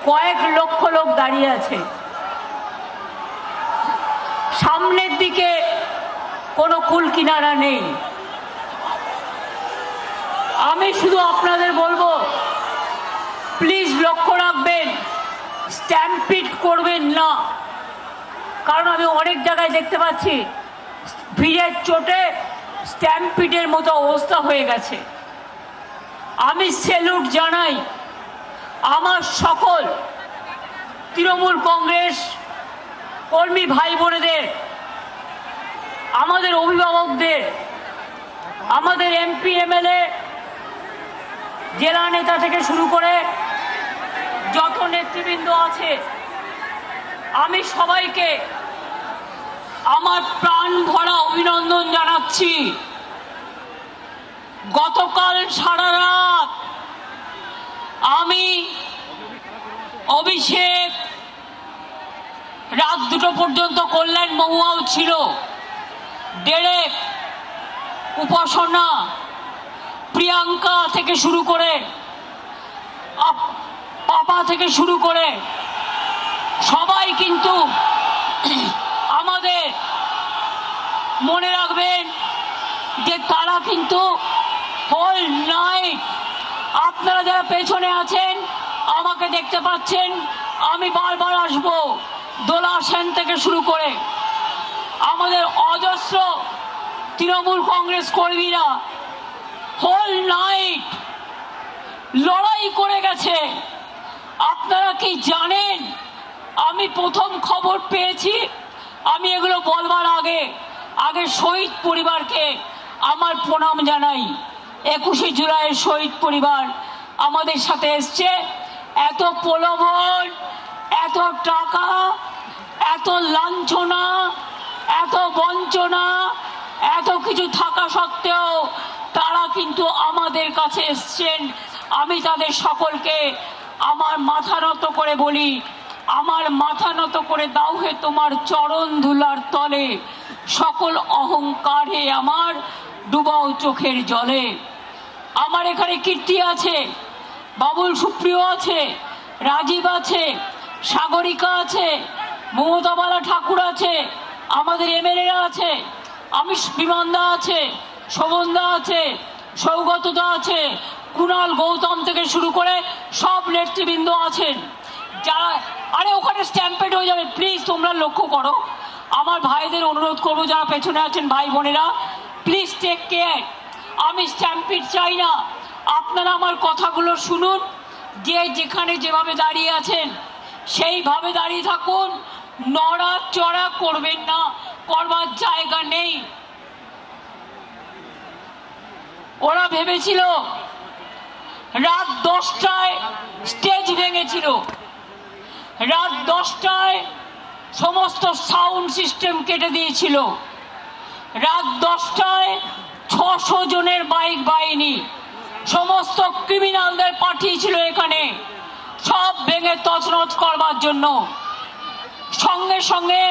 কয়েক লক্ষ লোক দাঁড়িয়ে আছে। সামনের দিকে কোনো কুল কিনারা নেই। আমি শুধু আপনাদের বলবো, প্লিজ লক্ষ্য রাখবেন, স্ট্যাম্পিড করবেন না। কারণ আমি অনেক জায়গায় দেখতে পাচ্ছি ভিড়ের চোটে স্ট্যাম্পিডের মতো অবস্থা হয়ে গেছে। আমি স্যালুট জানাই আমার সকল তৃণমূল কংগ্রেস কর্মী ভাই বোনেদের, আমাদের অভিভাবকদের, আমাদের এমপি এমএলএ, জেলা নেতা থেকে শুরু করে যত নেতৃবৃন্দ আছে, আমি সবাইকে আমার প্রাণ ভরা অভিনন্দন জানাচ্ছি। গতকাল সারা রাত আমি, অভিষেক, রাত 2টো পর্যন্ত কল্যাণ মহুয়াও ছিল, ডেরেক, উপাসনা, প্রিয়াঙ্কা থেকে শুরু করে, পাপা থেকে শুরু করে সবাই কিন্তু আমাদের, মনে রাখবেন যে তারা কিন্তু হোল নাইট, আপনারা যারা পেছনে আছেন আমাকে দেখতে পাচ্ছেন, আমি বারবার আসবো, দোলা সেন থেকে শুরু করে আমাদের অজস্র তৃণমূল কংগ্রেস কর্মীরা হোল নাইট লড়াই করে গেছে। আপনারা কি জানেন, আমি প্রথম খবর পেয়েছি, আমি এগুলো বলবার আগে শহীদ পরিবারকে আমার প্রণাম জানাই। 21শে জুলাইয়ের শহীদ পরিবার আমাদের সাথে এসছে। এত প্রলোভন, এত টাকা, এত লাঞ্ছনা, এত বঞ্চনা, এত কিছু থাকা সত্ত্বেও তারা কিন্তু আমাদের কাছে এসছেন। আমি তাদের সকলকে আমার মাথা নত করে বলি, আমার মাথা নত করে দাও হে তোমার চরণ ধুলার তলে, সকল অহংকারে আমার ডুবাও চোখের জলে। আমার এখানে কীর্তি আছে, বাবুল সুপ্রিয় আছে, রাজীব আছে, সাগরিকা আছে, মমতাবালা ঠাকুর আছে, আমাদের এমএলএরা আছে, আমি বিমানদা আছে, শোভনদা আছে, সৌগতদা আছে, কুণাল গৌতম থেকে শুরু করে সব নেতৃবৃন্দ আছেন। যারা, আরে ওখানে স্ট্যাম্পেড হয়ে যাবে, প্লিজ তোমরা লক্ষ্য করো। আমার ভাইদের অনুরোধ করবো, যারা পেছনে আছেন ভাই বোনেরা, প্লিজ টেক কেয়ার। আমি স্ট্যাম্পিড চাই না। আপনারা আমার কথাগুলো শুনুন, যে যেখানে যেভাবে দাঁড়িয়ে আছেন সেইভাবে দাঁড়িয়ে থাকুন, নড়াচড়া করবেন না, করবার জায়গা নেই। ওরা ভেবেছিল রাত 10টায় স্টেজ ভেঙেছিল, রাত 10টায় সমস্ত সাউন্ড সিস্টেম কেটে দিয়েছিল, রাত 10টায় 600 জনের বাইক বাহিনী সমস্ত ক্রিমিনালদের পাঠিয়েছিল এখানে, সব ভেঙে তছনছ করবার জন্য। সঙ্গে সঙ্গে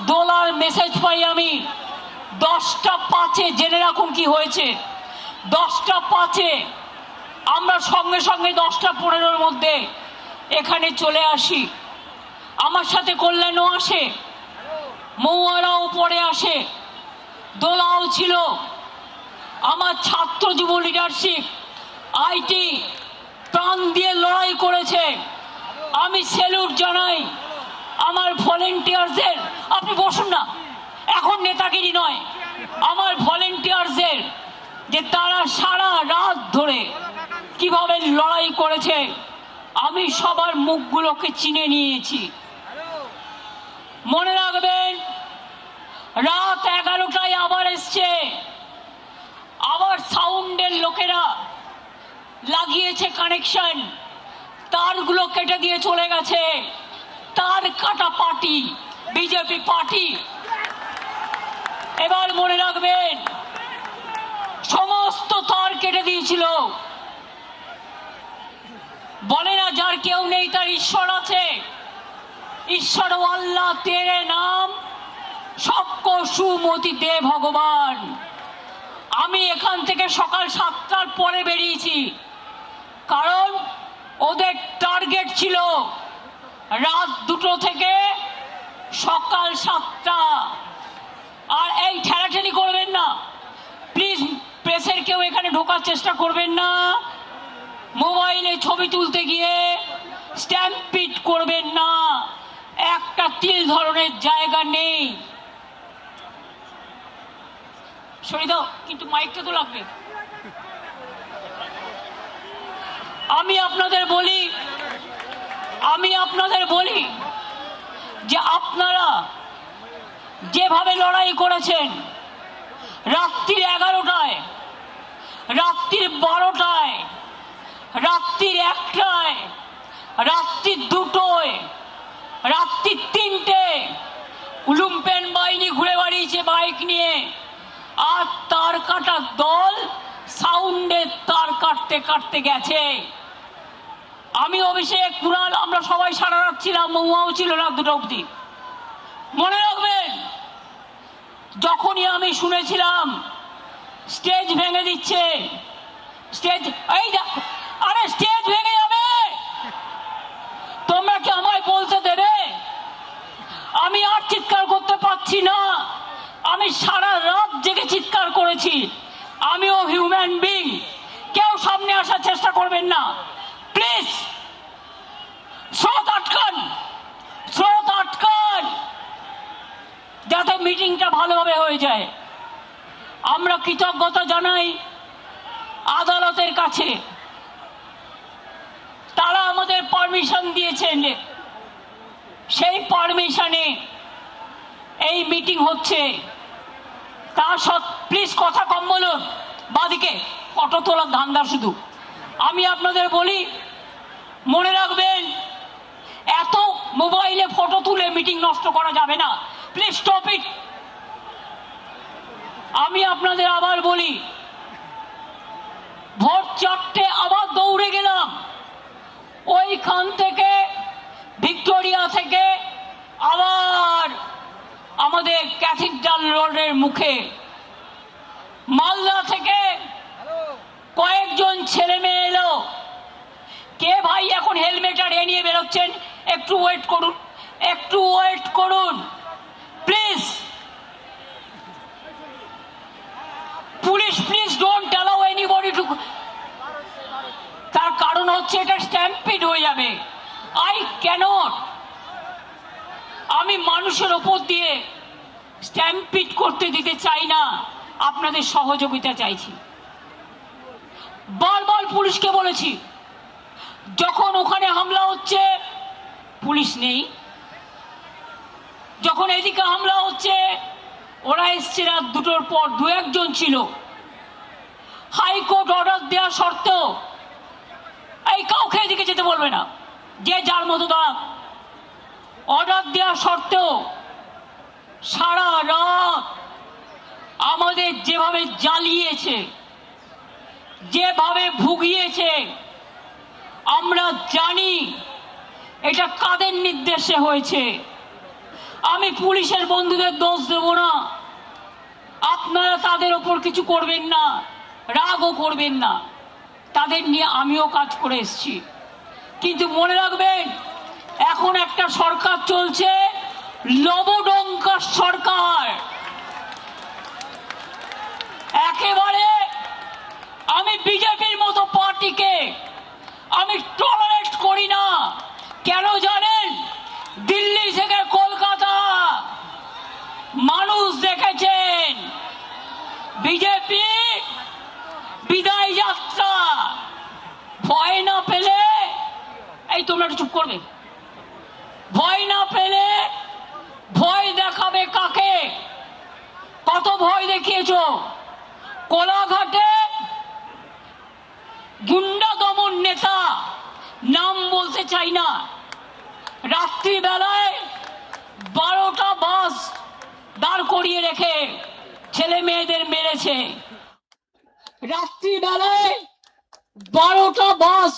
দোলার মেসেজ পাই আমি 10টা 5-এ, জেনে রাখুন কি হয়েছে। 10টা 5-এ আমরা সঙ্গে সঙ্গে 10টা 15-এর মধ্যে এখানে চলে আসি। আমার সাথে কল্যাণও আসে, মৌয়ারাও পরে আসে, দোলাও ছিল, আমার ছাত্র যুব লিডারশিপ আইটি প্রাণ দিয়ে লড়াই করেছে। আমি স্যালুট জানাই আমার ভলেন্টিয়ারদের। আপনি বসুন না, এখন নেতাগিরি নয়, আমার ভলেন্টিয়ারদের, যে তারা সারা রাত ধরে কিভাবে লড়াই করেছে। আমি সবার মুখগুলোকে চিনে নিয়েছি। মনে রাখবেন, রাত 11টায় আবার এসছে, আবার সাউন্ডের লোকেরা লাগিয়েছে কানেকশন, তারগুলো কেটে দিয়ে চলে গেছে। তার কাটা পার্টি বিজেপি পার্টি। এবার মনে রাখবেন, সমস্ত তার কেটে দিয়েছিল। বলে না যার কেউ নেই তার ঈশ্বর আছে। ঈশ্বর আল্লাহ তেরে নাম সবকো সুমতি দে ভগবান। আমি এখান থেকে সকাল 7টার পরে বেরিয়েছি, কারণ ওদের টার্গেট ছিল রাত 2টো থেকে সকাল 7টা। আর এই ঠেলাঠেলি করবেন না প্লিজ, প্রেসের কেউ এখানে ঢোকার চেষ্টা করবেন না, মোবাইলে ছবি তুলতে গিয়ে স্ট্যাম্পিড করবেন না, একটা তিল ধরনের জায়গা নেই। সরিয়ে দাও, কিন্তু মাইকটা তো লাগবে। আমি আপনাদের বলি যে আপনারা যেভাবে লড়াই করেছেন রাত্রির 11টায়, রাত্রির 12টায়, রাত্রির 1টায়, রাত্রির 2টোয়, রাত্রির 3টে লুম্পেন বাহিনী ঘুরে বেড়িয়েছে বাইক নিয়ে, আর তার কাটার দল সাউন্ডে তার কাটতে কাটতে গেছে। আমি অভিষেক কুণাল আমরা সবাই সারা রাত ছিলাম, মহুয়াও ছিল রাত 2টা অবধি। মনে রাখবেন, যখনই আমি শুনেছিলাম স্টেজ ভেঙে দিচ্ছে, স্টেজ আরে স্টেজ ভেঙে যাবে, তোমরা কি আমায় বলতে দেবে? আমি আর চিৎকার করতে পারছি না, আমি সারা রাত জেগে চিৎকার করেছি। আমিও হিউম্যান বিং, কেউ সামনে আসার চেষ্টা করবেন না প্লিজ। স্রোত আটকান যাতে মিটিংটা ভালোভাবে হয়ে যায়। আমরা কৃতজ্ঞতা জানাই আদালতের কাছে, তারা আমাদের পারমিশন দিয়েছেন, সেই পারমিশনে এই মিটিং হচ্ছে। তা প্লিজ কথা কম বলুন, বাদিকে ফটো তোলার ধান্দা শুধু। আমি আপনাদের বলি, মনে রাখবেন, এত মোবাইলে ফটো তুলে মিটিং নষ্ট করা যাবে না, প্লিজ স্টপ ইট। আমি আপনাদের আবার বলি, ভোর 4টে আবার দৌড়ে গেলাম, ওইখান থেকে ভিক্টোরিয়া থেকে আবার আমাদের ক্যাথিড্রাল রোডের মুখে, মালদা থেকে কয়েকজন ছেলে মেয়ে এলো। কে ভাই এখন হেলমেট আর এ নিয়ে বেরোচ্ছেন? একটু ওয়েট করুন please. Police please don't allow anybody two. তার কারণ হচ্ছে এটা স্ট্যাম্পিড হয়ে যাবে। আই ক্যানট, আমি মানুষের ওপর দিয়ে স্ট্যাম্পিড করতে দিতে চাই না, আপনাদের সহযোগিতা চাইছি। বারবার পুলিশকে বলেছি, যখন ওখানে হামলা হচ্ছে পুলিশ নেই, যখন এদিকে হামলা হচ্ছে ওরা এসছে রাত 2টোর পর, 2-1 জন ছিল। হাইকোর্ট অর্ডার দেওয়া সত্ত্বেও এই কাউকে এদিকে যেতে বলবে না, যে যার মতো দাঁড়া। অর্ডার দেওয়া সত্ত্বেও সারা রাত আমাদের যেভাবে জ্বালিয়েছে, যেভাবে ভুগিয়েছে, আমরা জানি এটা কাদের নির্দেশে হয়েছে। আমি পুলিশের বন্ধুদের দোষ দেব না, আপনারা তাদের ওপর কিছু করবেন না, রাগও করবেন না, তাদের নিয়ে আমিও কাজ করে এসেছি। কিন্তু মনে রাখবেন, এখন একটা সরকার চলছে, লবডঙ্কার সরকার। একেবারে আমি বিজেপির মতো পার্টিকে আমি টলারেট করি না। কেন জানেন? দিল্লি থেকে কলকাতা মানুষ দেখেছেন বিজেপি বিদায় যাত্রা। ভয় না পেলে, এই তোমরা একটু চুপ করবে, ভয় না পেলে ভয় দেখাবে কাকে? কত ভয় দেখিয়েছ? কোলাঘাটে গুন্ডা দমন নেতা, নাম বলতে চাই না, রাত্রিবেলায় 12টা বাস দাঁড় করিয়ে রেখে ছেলে মেয়েদের মেরেছে। রাত্রিবেলায় 12টা বাস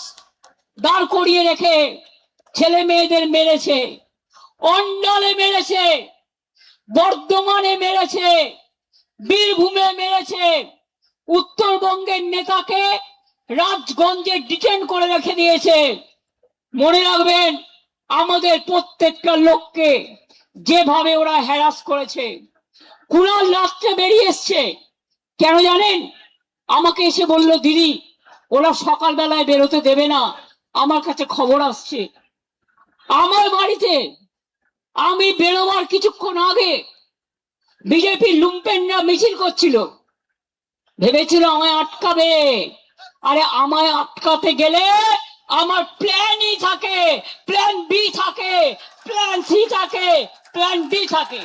দাঁড় করিয়ে রেখে ছেলে মেয়েদের মেরেছে। অন্ডালে মেরেছে, বর্ধমানে মেরেছে, বীরভূমে মেরেছে। উত্তরবঙ্গের নেতাকে রাজগঞ্জে ডিটেন করে রেখে দিয়েছে। মনে রাখবেন, আমাদের প্রত্যেকটা লোককে যেভাবে ওরা হ্যারাস করেছে, কুণাল রাত্রে বেরিয়ে এসছে। কেন জানেন? আমাকে এসে বলল, দিদি ওরা সকালবেলায় বেরোতে দেবে না, আমার কাছে খবর আসছে। আমার বাড়িতে আমি বেরোবার কিছুক্ষণ আগে বিজেপির লুম্পেনরা মিছিল করছিল, ভেবেছিল আমায় আটকাবে। আরে আমায় আটকাতে গেলে আমার প্ল্যানই থাকে, প্ল্যান বি থাকে, প্ল্যান সি থাকে, প্ল্যান ডি থাকে।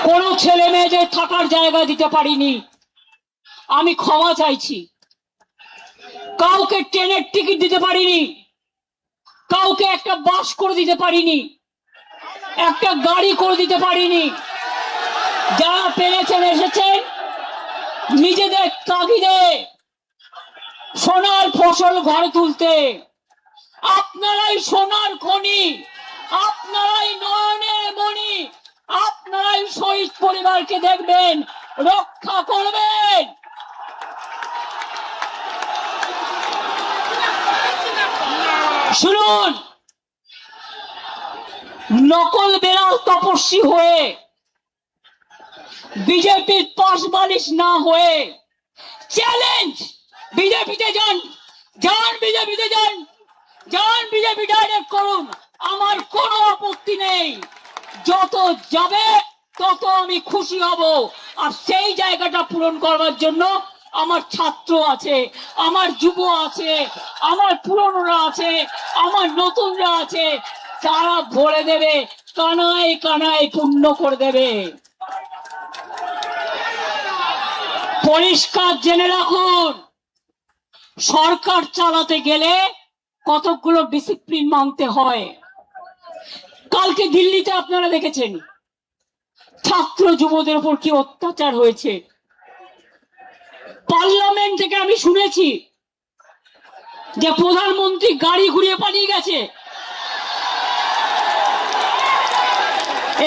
কোন ছেলে মেয়েদের থাকার জায়গা দিতে পারিনি, আমি ক্ষমা চাইছি। কাউকে ট্রেনের টিকিট দিতে পারিনি, কাউকে একটা বাস করে দিতে পারিনি, একটা গাড়ি করে দিতে পারিনি। যারা পেরেছেন এসেছেন নিজেদের তাগিদে সোনার ফসল ঘরে তুলতে। আপনারাই সোনার খনি, আপনারাই নয়নের মণি, আপনারাই শহীদ পরিবারকে দেখবেন, রক্ষা করবেন। শুনুন, নকল বেড়াল তপস্বী হয়ে, বিজেপির পাশ বালিশ না হয়ে চ্যালেঞ্জ, বিজেপিতে যান, যান বিজেপিতে যান, যান বিজেপি ডাইরেক্ট করুন, আমার কোনো আপত্তি নেই। যত যাবে তত আমি খুশি হব। আর সেই জায়গাটা পূরণ করবার জন্য আমার ছাত্র আছে, আমার যুব আছে, আমার পুরনোরা আছে, আমার নতুনরা আছে, তারা ভরে দেবে, কানায় কানায় পূর্ণ করে দেবে। পরিষ্কার জেনে রাখুন, সরকার চালাতে গেলে কতগুলো ডিসিপ্লিন মানতে হয়। কালকে দিল্লিতে আপনারা দেখেছেন ছাত্র যুবদের উপর কি অত্যাচার হয়েছে। পার্লামেন্ট থেকে আমি শুনেছি যে প্রধানমন্ত্রী গাড়ি ঘুরিয়ে পালিয়ে গেছে।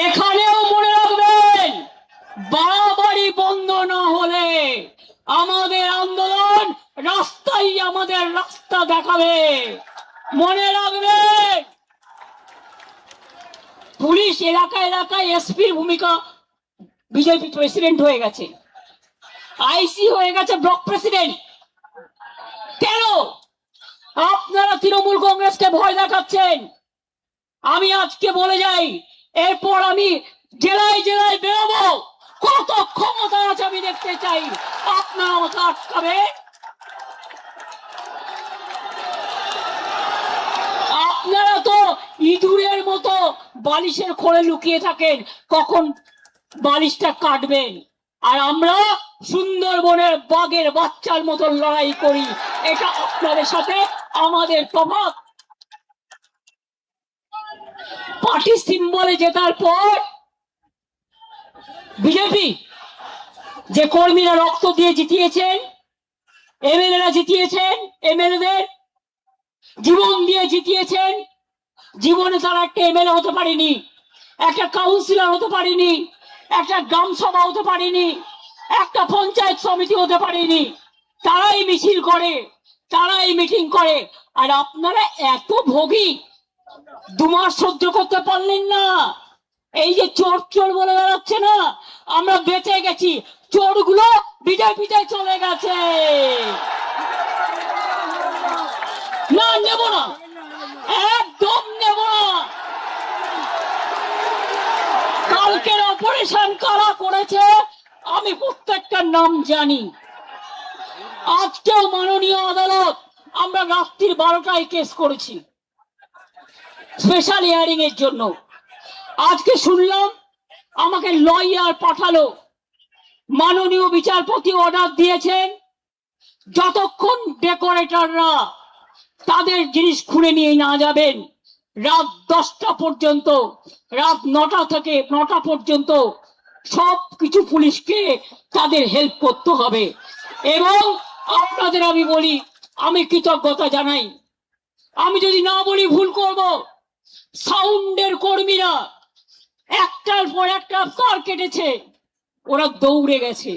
এখানেও মনে রাখবেন, বাড়াবাড়ি বন্ধ না হলে আমাদের আন্দোলন রাস্তায় আমাদের রাস্তা দেখাবে। মনে রাখবেন, পুলিশ এলাকায় এলাকায় এসপির ভূমিকা, বিজেপি প্রেসিডেন্ট হয়ে গেছে, আইসি হয়ে গেছে ব্লক প্রেসিডেন্ট। কেন আপনারা তৃণমূল কংগ্রেসকে ভয় দেখাচ্ছেন? আমি আজকে বলে যাই, এরপর আমি জেলায় জেলায় বেরোবো, কত ক্ষমতা আছে আমি দেখতে চাই। আপনারা আমাকে আটকাবে? আপনারা তো ইঁদুরের মতো বালিশের খোলে লুকিয়ে থাকেন, কখন বালিশটা কাটবেন। আর আমরা সুন্দরবনের বাঘের বাচ্চার মতো লড়াই করি। এটা আপনাদের সাথে আমাদের তফাৎ। পার্টি সিম্বলে জেতার পর বিজেপি যে কর্মীরা রক্ত দিয়ে জিতিয়েছেন, এমএলএরা জিতিয়েছেন, এমএলএদের জীবন দিয়ে জিতিয়েছেন, জীবনে তারা একটা এমএলএ হতে পারেনি, একটা কাউন্সিলর হতে পারেনি, একটা গ্রাম সভা হতে পারেনি, একটা পঞ্চায়েত সমিতি হতে পারেনি। তারাই মিছিল করে, তারাই মিটিং করে। আর আপনারা এত ভোগী, 2 মাস সহ্য করতে পারলেন না। এই যে চোর চোর বলে বেড়াচ্ছে না, আমরা বেঁচে গেছি, চোরগুলো বিজেপিতে চলে গেছে। না, নেব না, একদম নেব না। কালকের অপারেশন কারা করেছে আমি প্রত্যেকটার নাম জানি। আজকেও মাননীয় আদালত, আমরা রাত্রির 12টায় কেস করেছি স্পেশাল হিয়ারিং এর জন্য। আজকে শুনলাম আমাকে লয়ার পাঠালো, মাননীয় বিচারপতি অর্ডার দিয়েছেন যতক্ষণ ডেকোরেটররা তাদের জিনিস খুলে নিয়ে না যাবেন, রাত 10টা পর্যন্ত, রাত 9টা থেকে 9টা পর্যন্ত সবকিছু পুলিশকে তাদের হেল্প করতে হবে। এবং আপনাদের আমি বলি, আমি কৃতজ্ঞতা জানাই, আমি যদি না বলি ভুল করব। সাউন্ডের কর্মীরা একটার পর একটা তার কেটেছে, ওরা দৌড়ে গেছে।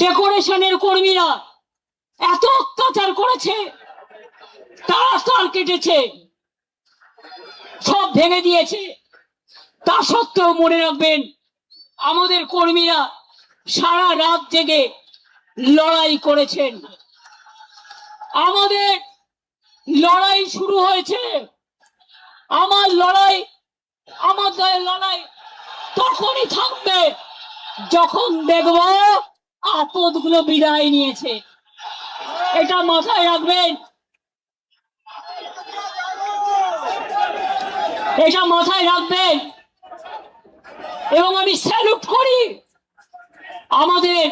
ডেকোরেশনের কর্মীরা এত অত্যাচার করেছে, তার কেটেছে, সব ভেঙে দিয়েছে। তা সত্ত্বেও মনে রাখবেন, আমাদের কর্মীরা সারা রাত জেগে লড়াই করেছেন। আমাদের লড়াই শুরু হয়েছে। আমার লড়াই, আমাদের লড়াই তখনই থাকবে যখন দেখব আপদগুলো বিদায় নিয়েছে। এটা মাথায় রাখবেন, এটা মাথায় রাখবেন। এবং আমি স্যালুট করি আমাদের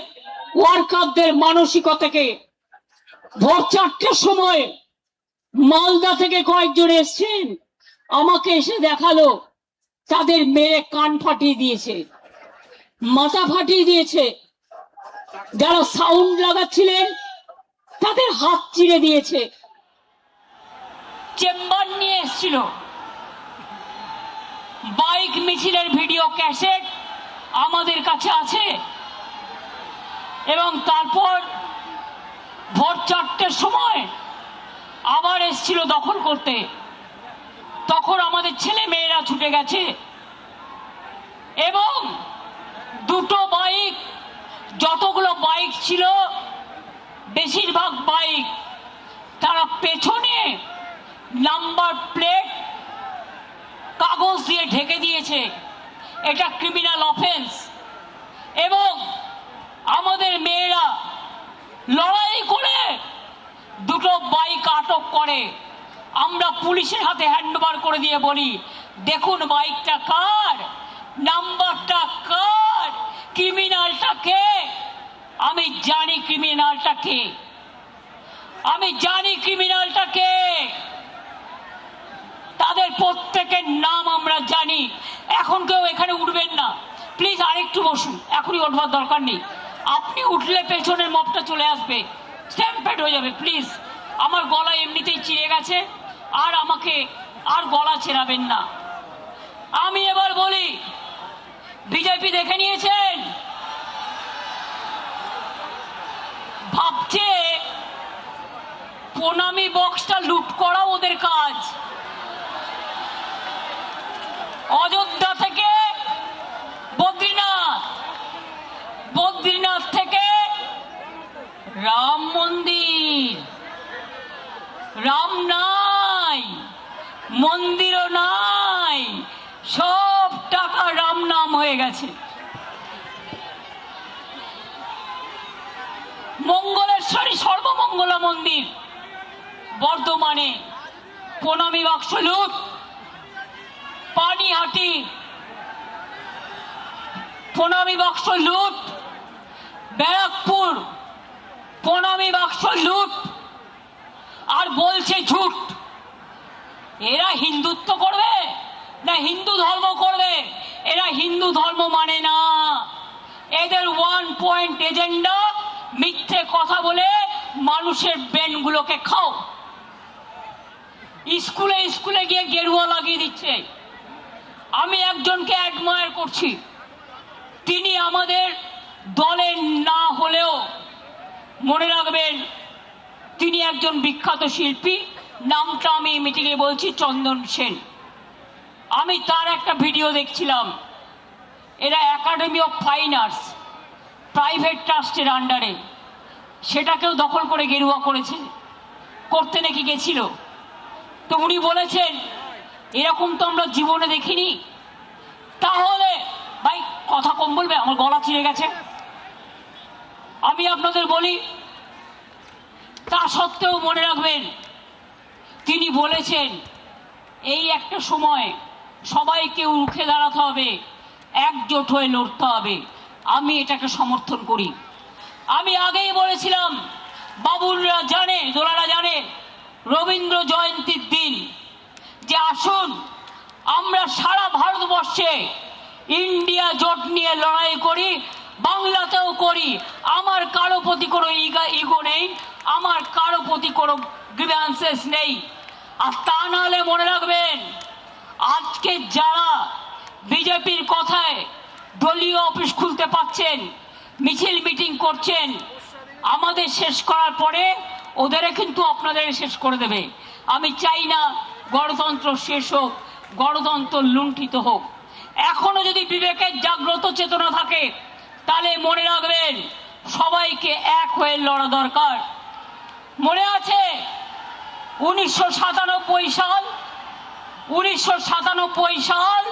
ওয়ার্কারদের মানসিকতাকে। ভোর 4টার সময় মালদা থেকে কয়েকজন এসছেন, আমাকে এসে দেখালো তাদের মেরে কান ফাটিয়ে দিয়েছে, মাথা ফাটিয়ে দিয়েছে। যারা সাউন্ড লাগাচ্ছিলেন তাদের হাত চিরে দিয়েছে। চেম্বার নিয়ে এসেছিল, বাইক মিছিলের ভিডিও ক্যাসেট আমাদের কাছে আছে। এবং তারপর ভোর 4টার সময় আবার এসেছিল দখল করতে। তখন আমাদের ছেলে মেয়েরা ছুটে গেছে এবং দুটো বাইক, যতগুলো বাইক ছিল বেশিরভাগ বাইক তারা পেছনে নাম্বার প্লেট কাগজ দিয়ে ঢেকে দিয়েছে। এটা ক্রিমিনাল অফেন্স। এবং আমাদের মেয়েরা লড়াই করে দুটো বাইক আটক করে। আমরা পুলিশের হাতে হ্যান্ডওভার করে দিয়ে বলি, দেখুন বাইকটা কার, নাম্বারটা কার, ক্রিমিনালটা কে। আমি জানি ক্রিমিনালটা কে, আমি জানি ক্রিমিনালটা কে। তাদের প্রত্যেকের নাম আমরা জানি। এখন কেউ এখানে উঠবেন না প্লিজ, আরেকটু বসুন, এখনই উঠবার দরকার নেই। আপনি উঠলে পেছনের মপটা চলে আসবে, স্ট্যাম্পেড হয়ে যাবে। প্লিজ, আমার গলা এমনিতেই চিড়ে গেছে, আর আমাকে আর গলা ছেড়াবেন না। আমি এবার বলি, বিজেপি দেখে নিয়েছেন, ভাবছে প্রণামী বক্সটা লুট করা ওদের কাজ। অযোধ্যা থেকে বদ্রীনাথ, বদ্রীনাথ থেকে রাম মন্দির, রাম নাই, মন্দিরও নাই, সব টাকা রাম নাম হয়ে গেছে। মঙ্গলেশ্বরী সর্বমঙ্গলা মন্দির বর্ধমানে প্রণামী বাক্স লুট, পানিহাটি প্রণামী বাক্স লুট, ব্যারাকপুর প্রণামী বাক্স লুট, আর বলছে ঝুট। এরা হিন্দুত্ব করবে না হিন্দু ধর্ম করবে? এরা হিন্দু ধর্ম মানে না। এদের ওয়ান পয়েন্ট এজেন্ডা, মিথ্যে কথা বলে মানুষের ব্রেনগুলোকে খাও। স্কুলে স্কুলে গিয়ে গেরুয়া লাগিয়ে দিচ্ছে। আমি একজনকে অ্যাডমায়ার করছি, তিনি আমাদের দলের না হলেও মনে রাখবেন তিনি একজন বিখ্যাত শিল্পী। নামটা আমি মিটিংয়ে বলছি, চন্দন সেন। আমি তার একটা ভিডিও দেখছিলাম। এরা academy of fine arts private ট্রাস্টের আন্ডারে, সেটাকেও দখল করে গেরুয়া করেছে, করতে নাকি গেছিল। তো উনি বলেছেন এরকম তো আমরা জীবনে দেখিনি। তাহলে ভাই কথা কম বলবে, আমার গলা চিড়ে গেছে। আমি আপনাদের বলি, তা সত্ত্বেও মনে রাখবেন তিনি বলেছেন এই একটা সময় সবাইকে রুখে দাঁড়াতে হবে, একজোট হয়ে লড়তে হবে। আমি এটাকে সমর্থন করি। আমি আগেই বলেছিলাম, বাবুলরা জানে, দোলারা জানে, রবীন্দ্র জয়ন্তীর দিন যে আসুন আমরা সারা ভারতবর্ষে ইন্ডিয়া জোট নিয়ে লড়াই করি, বাংলাতেও করি। আমার কারো প্রতি কোনো ইগো নেই, আমার কারো প্রতি কোনো গ্রিভ্যান্সেস নেই। আর তা নাহলে মনে রাখবেন, আজকে যারা বিজেপির কথায় দলীয় অফিস খুলতে পাচ্ছেন, মিছিল মিটিং করছেন, আমাদের শেষ করার পরে ওদের কিন্তু আপনাদের শেষ করে দেবে। আমি চাই না গণতন্ত্র শেষ হোক, গণতন্ত্র লুণ্ঠিত হোক। এখনো যদি বিবেকের জাগ্রত চেতনা থাকে তাহলে মনে রাখবেন সবাইকে এক হয়ে লড়া দরকার। মনে আছে 1997 সাল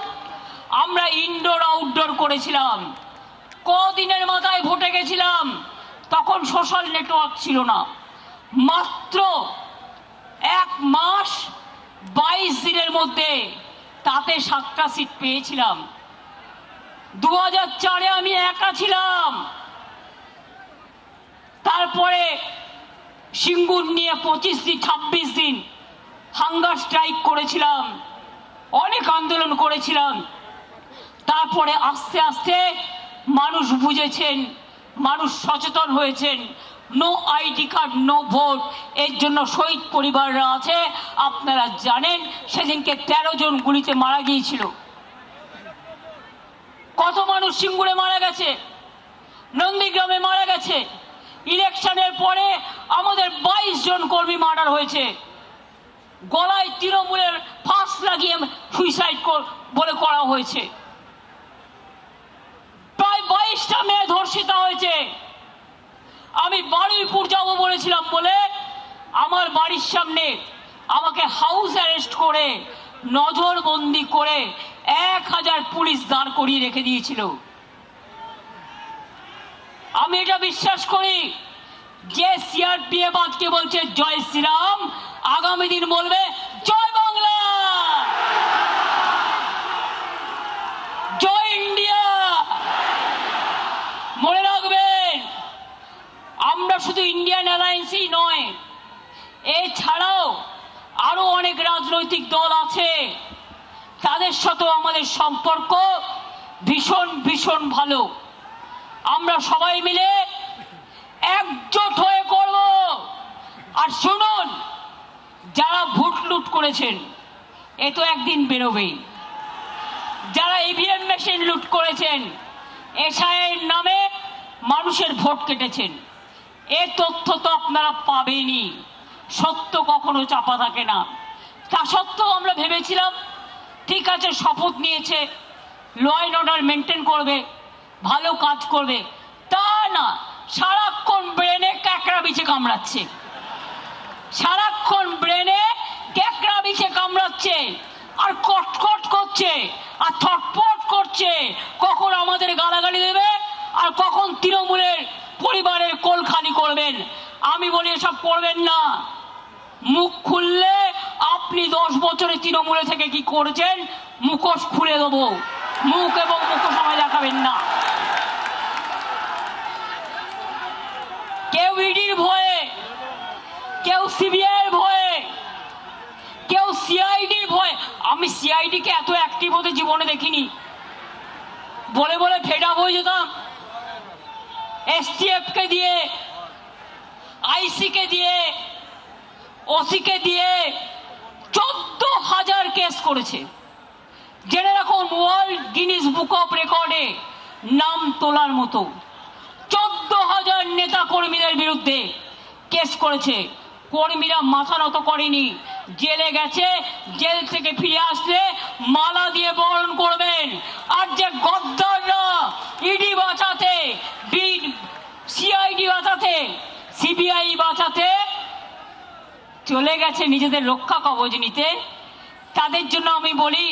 আমরা ইনডোর আউটডোর করেছিলাম। কদিনের মাথায় ভোটে গেছিলাম, তখন সোশ্যাল নেটওয়ার্ক ছিল না। মাত্র 1 মাস 22 দিনের মধ্যে তাতে 7টা সিট পেয়েছিলাম। 2004-এ আমি একা ছিলাম। তারপরে সিঙ্গুর নিয়ে 26 দিন হাঙ্গার স্ট্রাইক করেছিলাম, অনেক আন্দোলন করেছিলাম। তারপরে আস্তে আস্তে মানুষ বুঝেছেন, মানুষ সচেতন হয়েছেন। No ID card no vote, এর জন্য শহীদ পরিবাররা আছে। আপনারা জানেন সেদিনকে 13 জন গুলিতে মারা গিয়েছিল। কত মানুষ সিঙ্গুরে মারা গেছে, নন্দীগ্রামে মারা গেছে। ইলেকশনের পরে আমাদের 22 জন কর্মী মার্ডার হয়েছে। গলায় তৃণমূলের ফাঁস লাগিয়ে সুইসাইড বলে করা হয়েছে। প্রায় 22টা মেয়ে ধর্ষিতা হয়েছে। আমি বারুইপুর যাব বলেছিলাম বলে আমার বাড়ির সামনে আমাকে হাউস অ্যারেস্ট করে নজরবন্দি করে 1000 পুলিশ দাঁড় করিয়ে রেখে দিয়েছিল। আমি এটা বিশ্বাস করি যে সিআরপিএফ আজকে বলছে জয় শ্রীরাম, আগামী দিন বলবে জয় বাংলা, জয় ইন্ডিয়া। মনে রাখবেন আমরা শুধু ইন্ডিয়ান অ্যালায়েন্সই নয়, এছাড়াও আরো অনেক রাজনৈতিক দল আছে, তাদের সাথেও আমাদের সম্পর্ক ভীষণ ভীষণ ভালো। আমরা সবাই মিলে একজোট হয়ে করব। আর শুনুন, যারা ভোট লুট করেছেন এ তো একদিন বেরোবেই। যারা ইভিএম মেশিন লুট করেছেন, এসআইয়ের নামে মানুষের ভোট কেটেছেন, এ তথ্য তো আপনারা পাবেনই। সত্য কখনো চাপা থাকে না। তা সত্ত্বেও আমরা ভেবেছিলাম ঠিক আছে, শপথ নিয়েছে, ল অ্যান্ড অর্ডার মেনটেন করবে, ভালো কাজ করবে। তা না, সারাক্ষণ ব্রেনে ক্যাকড়া বিছে কামড়াচ্ছে, সারাক্ষণ ব্রেনে ক্যাকড়া বিছে কামড়াচ্ছে, আর কটকট করছে, আর ছটফট করছে। কখন আমাদের গালাগালি দেবে, আর কখন তৃণমূলের পরিবারের কোল খালি করবেন। আমি বলি এসব করবেন না। মুখ খুললে আপনি 10 বছরে তৃণমূলে থেকে কি করেছেন মুখোশ খুলে দেবো। মুখ এবং মুখোশ আমায় দেখাবেন না। কেউ ইডির ভয়ে, কেউ সিবিআইয়ের ভয়ে, কেউ সিআইডির ভয়ে। আমি সিআইডিকে এত অ্যাক্টিভ হতে জীবনে দেখিনি। বলে বলে ফেড আপ হয়ে যেতাম। এসটিএফ কে দিয়ে, আইসি কে দিয়ে, ওসি কে দিয়ে 14,000 কেস করেছে। জেনে রাখুন, ওয়ার্ল্ড গিনিস বুক অফ রেকর্ডে নাম তোলার মতো 14,000 নেতা কর্মীদের বিরুদ্ধে কেস করেছে। কর্মীরা মাথা নত করেনি, জেলে গেছে। জেল থেকে ফিরে আসলে মালা দিয়ে বরণ করবেন। আর যে গদ্দাররা ইডি বাঁচাতে, সিআইডি বাঁচাতে, সিবিআই বাঁচাতে চলে গেছে নিজেদের রক্ষা কবচ নিতে, তাদের জন্য আমি বলি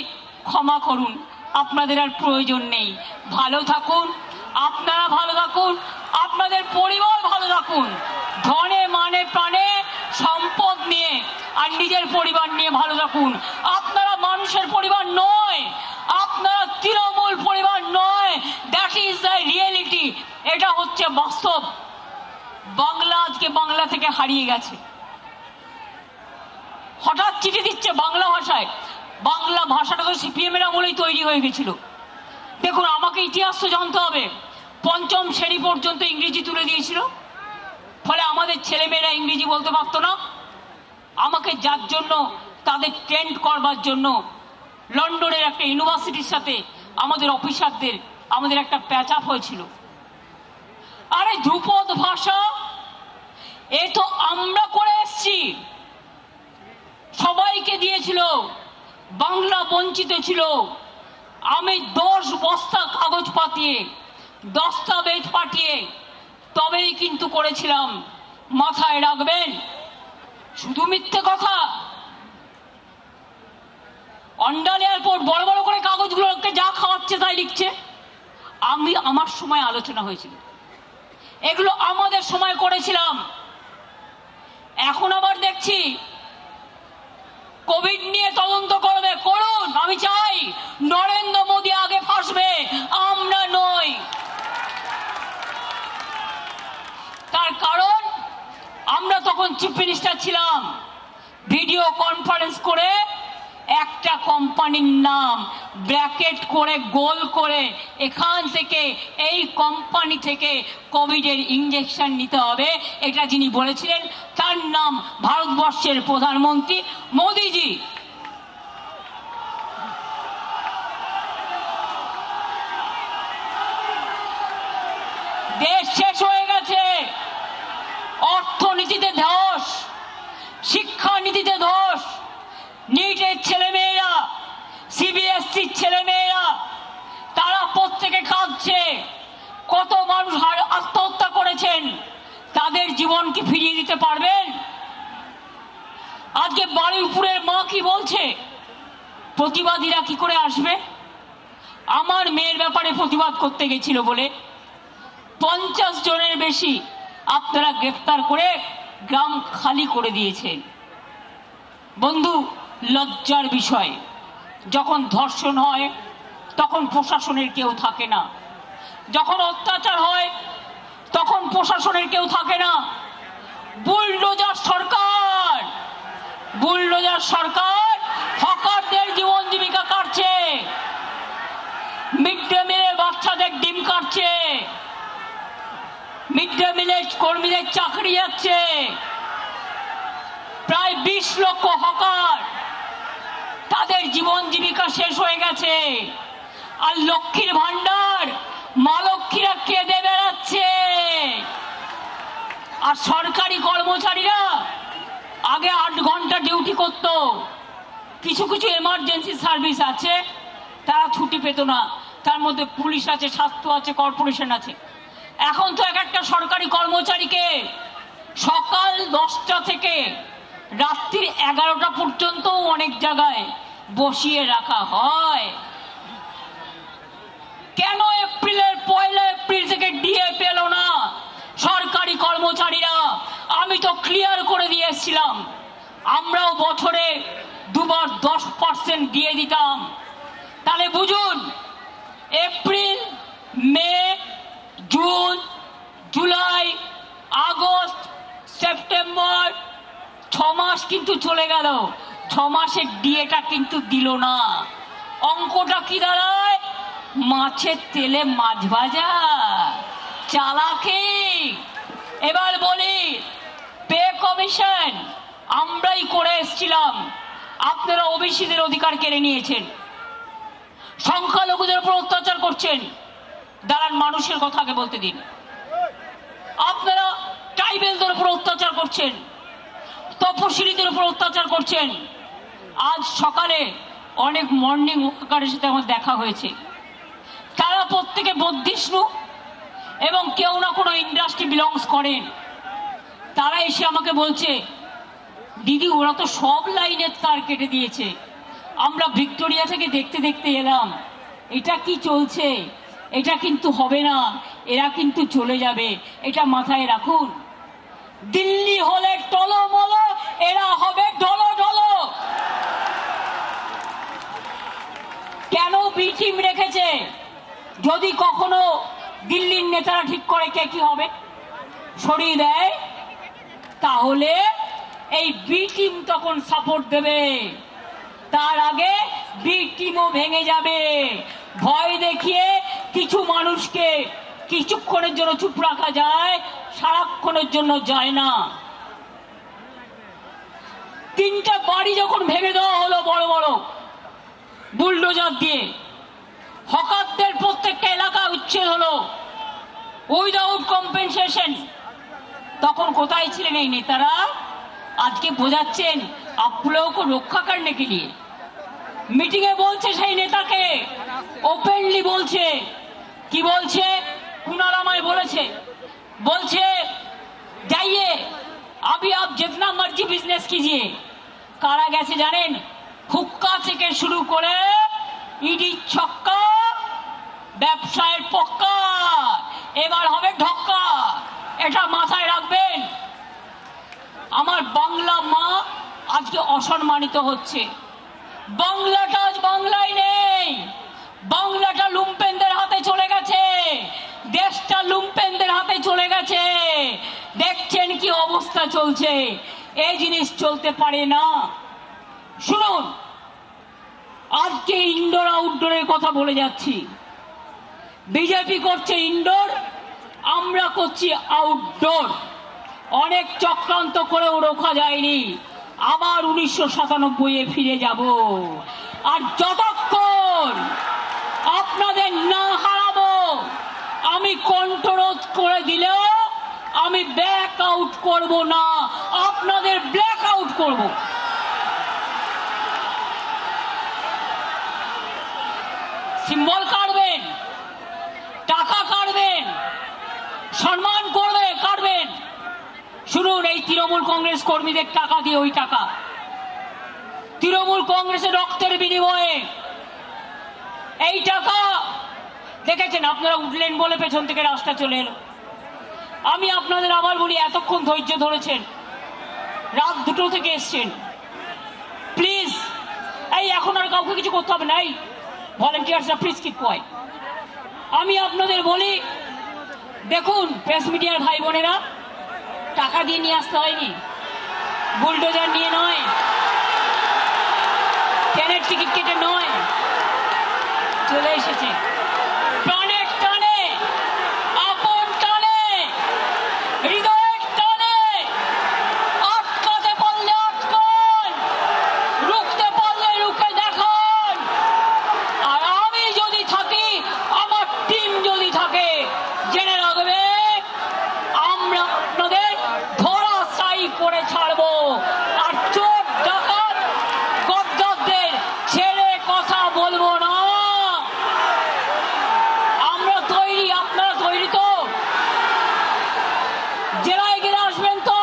ক্ষমা করুন, আপনাদের আর প্রয়োজন নেই। ভালো থাকুন, আপনারা ভালো থাকুন, আপনাদের পরিবার ভালো থাকুন। ধনে মানে প্রাণে সম্পদ নিয়ে আর নিজের পরিবার নিয়ে ভালো থাকুন। আপনারা মানুষের পরিবার নয়, আপনারা তৃণমূল পরিবার নয়। That is the reality. এটা হচ্ছে বাস্তব। বাংলা আজকে বাংলা থেকে হারিয়ে গেছে। হঠাৎ চিঠি দিচ্ছে বাংলা ভাষায়। বাংলা ভাষাটা তো সিপিএমের আমলেই তৈরি হয়ে গেছিল। দেখুন, আমাকে ইতিহাস তো জানতে হবে। 5ম শ্রেণী পর্যন্ত ইংরেজি তুলে দিয়েছিল, ফলে আমাদের ছেলেমেয়েরা ইংরেজি বলতে পারতো না। আমাকে যার জন্য তাদের ট্রেন্ড করবার জন্য লন্ডনের একটা ইউনিভার্সিটির সাথে আমাদের অফিসারদের আমাদের একটা প্যাচ আপ হয়েছিল। আরে ধ্রুপদ ভাষা এ তো আমরা করে এসছি, সবাইকে দিয়েছিল, বাংলা বঞ্চিত ছিল। আমি 10 বস্তা কাগজ পাঠিয়ে, দস্তাবেজ পাঠিয়ে তবেই কিন্তু করেছিলাম। মাথায় রাখবেন, শুধু মিথ্যে কথা। অন্ডাল এয়ারপোর্ট বড় বড় করে কাগজগুলোকে যা খাওয়াচ্ছে তাই লিখছে। আমার সময় আলোচনা হয়েছিল, এগুলো আমাদের সময় করেছিলাম। এখন আবার দেখছি কোভিড নিয়ে তদন্ত করবে, করুন। আমি চাই নরেন্দ্র মোদী আগে ফাঁসবে, আমরা নই। তার কারণ আমরা তখন চিফ মিনিস্টার ছিলাম, ভিডিও কনফারেন্স করে একটা কোম্পানির নাম ব্র্যাকেট করে গোল করে এখান থেকে এই কোম্পানি থেকে কোভিডের ইঞ্জেকশন নিতে হবে, এটা যিনি বলেছিলেন তার নাম ভারতবর্ষের প্রধানমন্ত্রী মোদিজি। দেশ শেষ হয়ে গেছে, অর্থনীতিতে ধস, শিক্ষানীতিতে ধস। নিটের ছেলেমেয়েরা, সিবিএসসির ছেলেমেয়েরা, তারা প্রত্যেকে কাঁদছে। কত মানুষ আত্মহত্যা করেছেন, তাদের জীবন কি ফিরিয়ে দিতে পারবেন? আজকে বারুইপুরের মা কি বলছে, প্রতিবাদীরা কি করে আসবে? আমার মেয়ের ব্যাপারে প্রতিবাদ করতে গেছিল বলে 50 জনের বেশি আপনারা গ্রেফতার করে গ্রাম খালি করে দিয়েছেন। বন্ধু, লজ্জার বিষয়, যখন ধর্ষণ হয় তখন প্রশাসনের কেউ থাকে না, যখন অত্যাচার হয় তখন প্রশাসনের কেউ থাকে না। বুলডোজার সরকার, বুলডোজার সরকার হকারদের জীবন জীবিকা কাটছে, মিড ডে মিলে বাচ্চাদের ডিম কাটছে, মিড ডে মিলে কর্মীদের চাকরি যাচ্ছে। প্রায় 20 লক্ষ হকার, তাদের জীবন জীবিকা শেষ হয়ে গেছে। আর লক্ষ্মীর ভান্ডার মা লক্ষ্মীরা কেঁদে বেড়াচ্ছে। আর সরকারি কর্মচারীরা আগে 8 ঘন্টা ডিউটি করত, কিছু কিছু এমার্জেন্সি সার্ভিস আছে তারা ছুটি পেত না, তার মধ্যে পুলিশ আছে, স্বাস্থ্য আছে, কর্পোরেশন আছে। এখন তো এক একটা সরকারি কর্মচারীকে সকাল 10টা থেকে রাত্রি 11টা পর্যন্ত অনেক জায়গায় বসিয়ে রাখা হয়। কেন এপ্রিলের 1 এপ্রিল থেকে ডিএ পেল না সরকারি কর্মচারীরা? আমি তো ক্লিয়ার করে দিয়েছিলাম, আমরাও বছরে 2 বার 10% দিয়ে দিতাম। তাহলে বুঝুন, এপ্রিল, মে, জুন, জুলাই, আগস্ট, সেপ্টেম্বর, 6 মাস কিন্তু চলে গেল, 6 মাসের ডিএটা কিন্তু দিল না। অঙ্কটা কি দাঁড়ায়? মাছের তেলে মাছ ভাজা, চালাকি। এবার বলি, পে কমিশন আমরাই করে এসেছিলাম, আপনারা ওবিসিদের অধিকার কেড়ে নিয়েছেন, সংখ্যালঘুদের উপর অত্যাচার করছেন। দাঁড়ান, মানুষের কথা আগে বলতে দিন। আপনারা ট্রাইবেলদের উপর অত্যাচার করছেন, তপশিলীদের উপর অত্যাচার করছেন। আজ সকালে অনেক মর্নিং ওয়াকারের সাথে আমার দেখা হয়েছে, তারা প্রত্যেকে বদ্ধিষ্ণু এবং কেউ না কোনো ইন্ডাস্ট্রি বিলংস করেন। তারা এসে আমাকে বলছে, দিদি ওরা তো সব লাইনের তার কেটে দিয়েছে, আমরা ভিক্টোরিয়া থেকে দেখতে দেখতে এলাম, এটা কি চলছে? এটা কিন্তু হবে না, এরা কিন্তু চলে যাবে, এটা মাথায় রাখুন। দিল্লি হলে টলমল, এরা হবে ডলো ডলো। কেন বি টিম রেখেছে? যদি কখনো দিল্লির নেতারা ঠিক করে কে কি হবে, সরিয়ে দেয়, তাহলে এই বি টিম তখন সাপোর্ট দেবে। তার আগে বি টিমও ভেঙে যাবে। ভয় দেখিয়ে কিছু মানুষকে কিছুক্ষণের জন্য চুপ রাখা যায়, সারাক্ষণের জন্য যায় না। 3টা বাড়ি যখন ভেঙে দেওয়া হলো বড় বড় বুলডোজার দিয়ে, হকারদের প্রত্যেকটা এলাকা উচ্ছেদ হলো, উইদাউট কম্পেনসেশন। তখন কোথায় ছিলেন এই নেতারা? আজকে বোঝাচ্ছেন আপ লোগों को রক্ষা करने के लिए। মিটিং এ বলছে সেই নেতাকে, ওপেনলি বলছে, কি বলছে? কুনাল আমায় বলেছে, বলছে যাইয়ে अभी आप जितना मर्जी बिजनेस कीजिए। কারা গেছে জানেন? হুক্কা থেকে শুরু করে ইডি ছক্কা, ব্যবসায়ের পক্কা, এবার হবে ঢক্কা। এটা মাথায় রাখবেন। আমার বাংলা মা আজকে অসম্মানিত হচ্ছে। বাংলাটা আজ বাংলায় নেই, বাংলাটা লুম্পেনদের হাতে চলে গেছে, দেশটা লুম্পেনদের হাতে চলে গেছে। দেখছেন কি অবস্থা চলছে। এই জিনিস চলতে পারে না। শুনুন, আজকে ইনডোর আউটডোরের কথা বলে যাচ্ছি। বিজেপি করছে ইনডোর, আমরা করছি আউটডোর। অনেক চক্রান্ত করেও রোখা যায়নি। আবার 1997-এ ফিরে যাব। আর যতক্ষণ আপনাদের না হারাবো, আমি কণ্ঠরোধ করে দিলেও আমি ব্যাক আউট করব না, আপনাদের ব্ল্যাক আউট করব। সিম্বল কাটবেন, টাকা কাটবেন, সম্মান করবে কাটবেন। শুনুন, এই তৃণমূল কংগ্রেস কর্মীদের টাকা দিয়ে, ওই টাকা তৃণমূল কংগ্রেসের রক্তের বিনিময়ে এই টাকা দেখেছেন। আপনারা উঠলেন বলে পেছন থেকে রাস্তা চলে এলো। আমি আপনাদের আবার বলি, এতক্ষণ ধৈর্য ধরেছেন, রাত 2টো থেকে এসছেন, প্লিজ এই এখন আর কাউকে কিছু করতে হবে না। এই ভলেন্টিয়ার্সরা প্লিজ কিপ কোয়াইট। আমি আপনাদের বলি, দেখুন প্রেস মিডিয়ার ভাই বোনেরা, টাকা দিয়ে নিয়ে আসতে হয়নি, বুলডোজার নিয়ে নয়, ট্রেনের টিকিট কেটে নয়, চলে এসেছে প্রাণের টানে, আপন টানে, হৃদয়ের টানে। আটকাতে পারলে আটকান, রুখতে পারলে রুখে দেখান। আর আমি যদি থাকি, আমার টিম যদি থাকে, জেনে রাখবে আমরা আপনাদের ধরাশায়ী করে ছাড়বো। আর চোর ডাকাত গদ্দারদের ছেড়ে কথা বলবো না। আমরা তৈরি, আপনারা তৈরি তো? জেলায় গেলে আসবেন তো?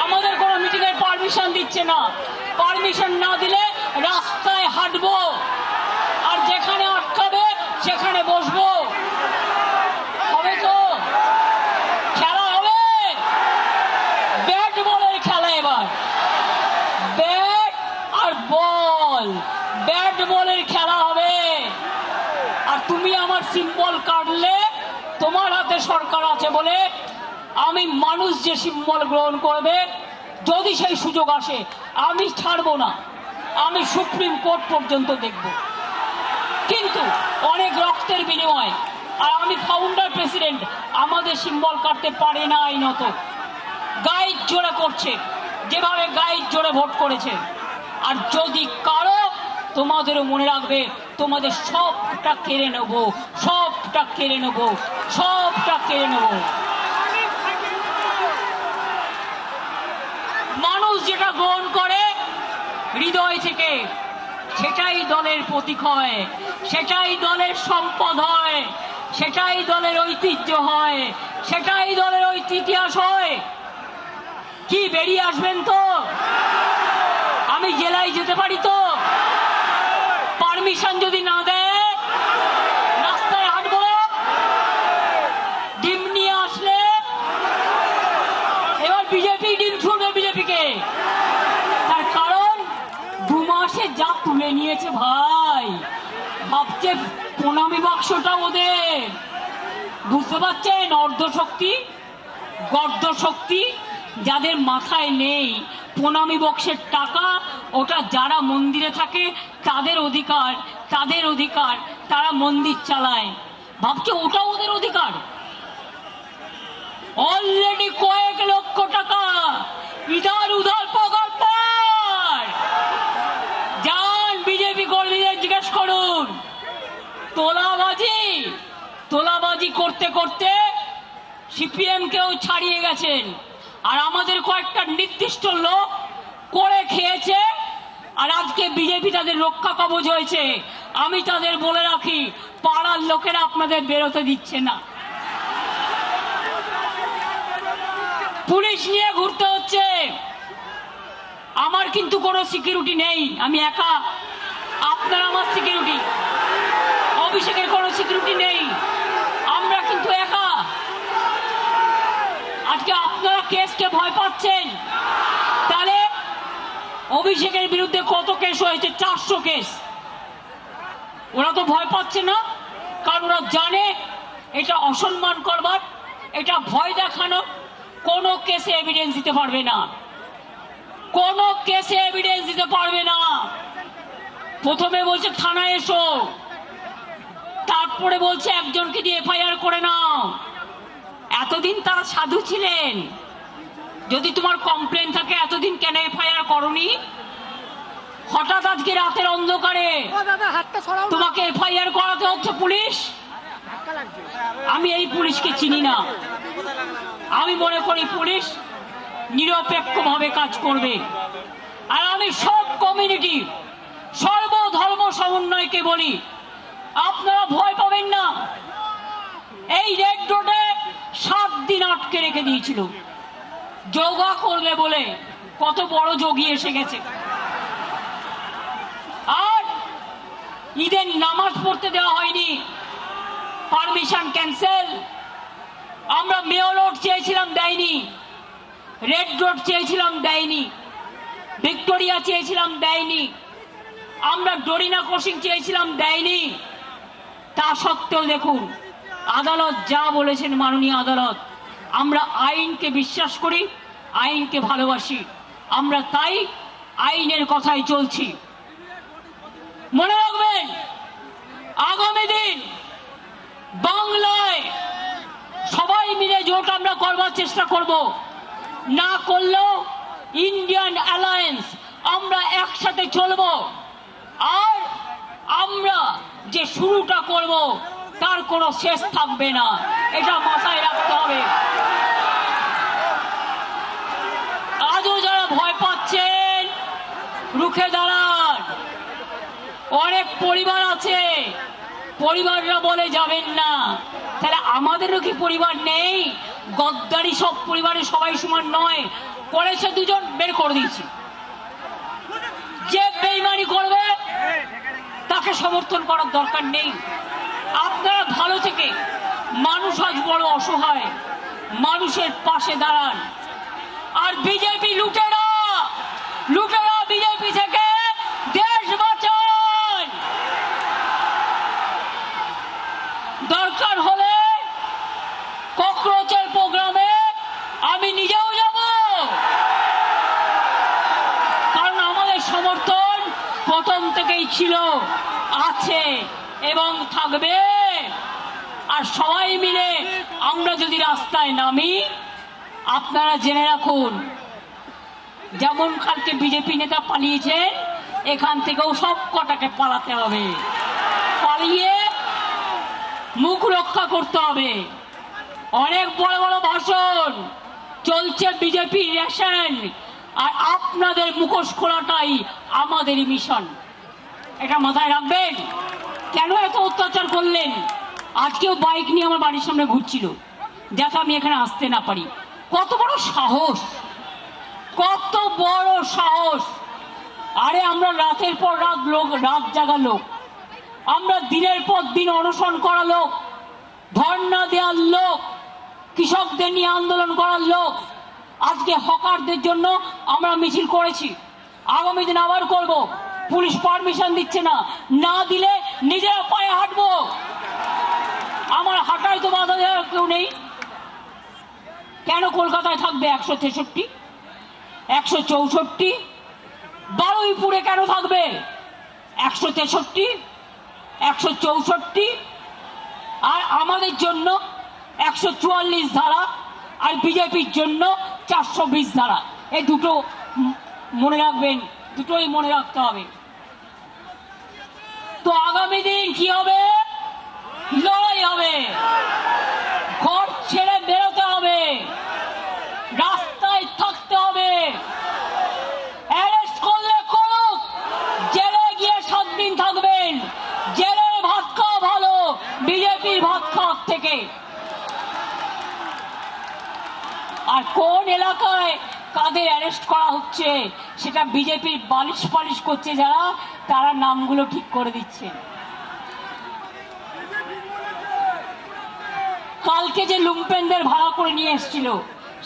আমাদের কোনো মিটিং এর পারমিশন দিচ্ছে না। পারমিশন না দিলে রাস্তায় হাঁটবো, আর যেখানে আটকাবে সেখানে বসবো। হবে তো? খেলা হবে, ব্যাট বলের খেলা। এবার ব্যাট আর বল, ব্যাট বলের খেলা হবে। আর তুমি আমার সিম্বল কাটলে, তোমার হাতে সরকার আছে বলে আমি মানুষ যে সিম্বল গ্রহণ করবে, যদি সেই সুযোগ আসে, আমি ছাড়বো না। আমি সুপ্রিম কোর্ট পর্যন্ত দেখব। কিন্তু অনেক রক্তের বিনিময়, আর আমি ফাউন্ডার প্রেসিডেন্ট, আমাদের সিম্বল কাটতে পারে না আইনত। গাইড জোরে করছে, যেভাবে গাইড জোরে ভোট করেছে। আর যদি কারো, তোমাদেরও মনে রাখবে, তোমাদের সবটা কেড়ে নেব, সবটা কেড়ে নেব, সবটা কেড়ে নেব। মানুষ যেটা গ্রহণ করে হৃদয় থেকে, সেটাই দলের প্রতীক হয়, সেটাই দলের সম্পদ হয়, সেটাই দলের ঐতিহ্য হয়, সেটাই দলের ইতিহাস হয়। কি বেরিয়ে আসবেন তো? আমি জেলায় যেতে পারি তো? পারমিশন যদি না দেয়, রাস্তায় হাঁটবো। ডিম নিয়ে আসলে এবার বিজেপি ডিম ছুড়বে বিজেপিকে। তার কারণ 2 মাসে যা তুলে নিয়েছে ভাই, ভাবছে প্রণামী বাক্সটা ওদের। বুঝতে পারছেন? অর্ধশক্তি, গর্দ শক্তি যাদের মাথায় নেই। প্রণামী বক্সের টাকা ওটা যারা মন্দিরে থাকে তাদের অধিকার, তাদের অধিকার, তারা মন্দির চালায়, ভাবছে ওটা ওদের অধিকার। অলরেডি কয়েক লক্ষ টাকা ইধার উধার পকার পর। যান বিজেপি কর্মীদের জিজ্ঞেস করুন, তোলাবাজি তোলাবাজি করতে করতে সিপিএম কেও ছাড়িয়ে গেছেন, আর আমাদের কয়েকটা নির্দিষ্ট লোক করে খেয়েছে, আর আজকে বিজেপি তাদের রক্ষা কবচ হয়েছে। আমি তাদের বলে রাখি, পাড়ার লোকেরা আপনাদের বেরোতে দিচ্ছে না, পুলিশ নিয়ে ঘুরতে হচ্ছে। আমার কিন্তু কোনো সিকিউরিটি নেই, আমি একা, আপনার আমার সিকিউরিটি। অভিষেকের কোনো সিকিউরিটি নেই, আমরা কিন্তু একা। আজকে আপনারা কেসকে ভয় পাচ্ছেন, তাহলে অভিষেকের বিরুদ্ধে কত কেস হয়েছে? 400 কেস। ওরা তো ভয় পাচ্ছে না, কারণ ওরা জানে এটা অসম্মান করবার, এটা ভয় দেখানো। কোনো কেসে এভিডেন্স দিতে পারবে না, কোনো কেসে এভিডেন্স দিতে পারবে না। প্রথমে বলছে থানায় এসো, তারপরে বলছে একজনকে দিয়ে এফআইআর করে নাও। এতদিন তারা সাধু ছিলেন, যদি তোমার কমপ্লেন থাকে এতদিন কেন এফআইআর করনি? হঠাৎ আজকে রাতের অন্ধকারে তোমাকে এফআইআর করাতে হচ্ছে পুলিশ? আমি এই পুলিশকে চিনি না, আমি মনে করি পুলিশ নিরপেক্ষভাবে কাজ করবে। আর আমি সব কমিউনিটি, সর্বধর্ম সমন্বয়কে বলি, আপনারা ভয় পাবেন না। এই রেড রোডে 7 দিন আটকে রেখে দিয়েছিল যোগা করবে বলে, কত বড় যোগী এসে গেছে। আর ঈদের নামাজ পড়তে দেওয়া হয়নি, পারমিশন ক্যান্সেল। আমরা মেয়র রোড চেয়েছিলাম, দেয়নি। রেড রোড চেয়েছিলাম, দেয়নি। ভিক্টোরিয়া চেয়েছিলাম, দেয়নি। আমরা ডরিনা ক্রসিং চেয়েছিলাম, দেয়নি। তা সত্ত্বেও দেখুন আদালত যা বলেছেন, মাননীয় আদালত, আমরা আইনকে বিশ্বাস করি, আইনকে ভালোবাসি, আমরা তাই আইনের কথাই চলছি। মনে রাখবেন, আগামী দিন বাংলায় সবাই মিলে জোট আমরা করবার চেষ্টা করব, না করলেও ইন্ডিয়ান অ্যালায়েন্স, আমরা একসাথে চলব। আর আমরা যে শুরুটা করব তার কোনো শেষ থাকবে না, এটা মাথায় রাখতে হবে। আজও যারা ভয় পাচ্ছেন, রুখে দাঁড়ান। অনেক পরিবার আছে, পরিবাররা বলে যাবেন না, তাহলে আমাদেরও কি পরিবার নেই? গদ্দারি সব পরিবারে সবাই সমান নয়। করেছে দুজন, বের করে দিয়েছি। যে বেইমানি করবে তাকে সমর্থন করার দরকার নেই। আপনারা ভালো থেকে, মানুষ আজ বড় অসহায়, মানুষের পাশে দাঁড়ান। আর বিজেপি লুটেরা, লুটেরা বিজেপি থেকে দেশ বাঁচান। দরকার হলে ককরোচের প্রোগ্রামে আমি নিজেও যাব, কারণ আমাদের সমর্থন প্রথম থেকেই ছিল, আছে এবং থাকবে। আর সবাই মিলে আমরা যদি রাস্তায় নামি, আপনারা জেনে রাখুন, যেমন কালকে বিজেপি নেতা পালিয়েছেন, এখান থেকেও সব কটাকে পালাতে হবে, পালিয়ে মুখ রক্ষা করতে হবে। অনেক বড় বড় ভাষণ চলছে, বিজেপি রেশন, আর আপনাদের মুখোশ খোলাটাই আমাদেরই মিশন, এটা মাথায় রাখবেন। কেন এত অত্যাচার করলেন? আজকেও বাইক নিয়ে আমার বাড়ির সামনে ঘুরছিল, যাতে আমি এখানে আসতে না পারি। কত বড় সাহস, কত বড় সাহস! আরে আমরা রাতের পর রাত লোক, রাত জাগা লোক, আমরা দিনের পর দিন অনশন করা লোক, ধর্ণা দেওয়ার লোক, কৃষকদের নিয়ে আন্দোলন করার লোক। আজকে হকারদের জন্য আমরা মিছিল করেছি, আগামী দিন আবার করব। পুলিশ পারমিশন দিচ্ছে না, না দিলে নিজেরা পায়ে হাঁটবো। আমার হাঁটায় তো বাধা দেওয়ার কেউ নেই। কেন কলকাতায় থাকবে 163, 164? বারুইপুরে কেন থাকবে 163, 164? আর আমাদের জন্য 144 ধারা, আর বিজেপির জন্য 420 ধারা। এই দুটো মনে রাখবেন, দুটোই মনে রাখতে হবে। তো আগামী দিন কি হবে? লড়াই হবে, ঘর ছেড়ে বেরোতে হবে, রাস্তায় থাকতে হবে। অ্যারেস্ট করলে করুক, জেলে গিয়ে 7 দিন থাকবেন। জেলের ভাত খাওয়া ভালো বিজেপির ভাত খাওয়ার থেকে। আর কোন এলাকায় কাদের অ্যারেস্ট করা হচ্ছে সেটা বিজেপির বালিশ পালিশ করছে যারা, তারা নামগুলো ঠিক করে দিচ্ছে। কালকে যে লুম্পেনদের ভাড়া করে নিয়ে এসেছিল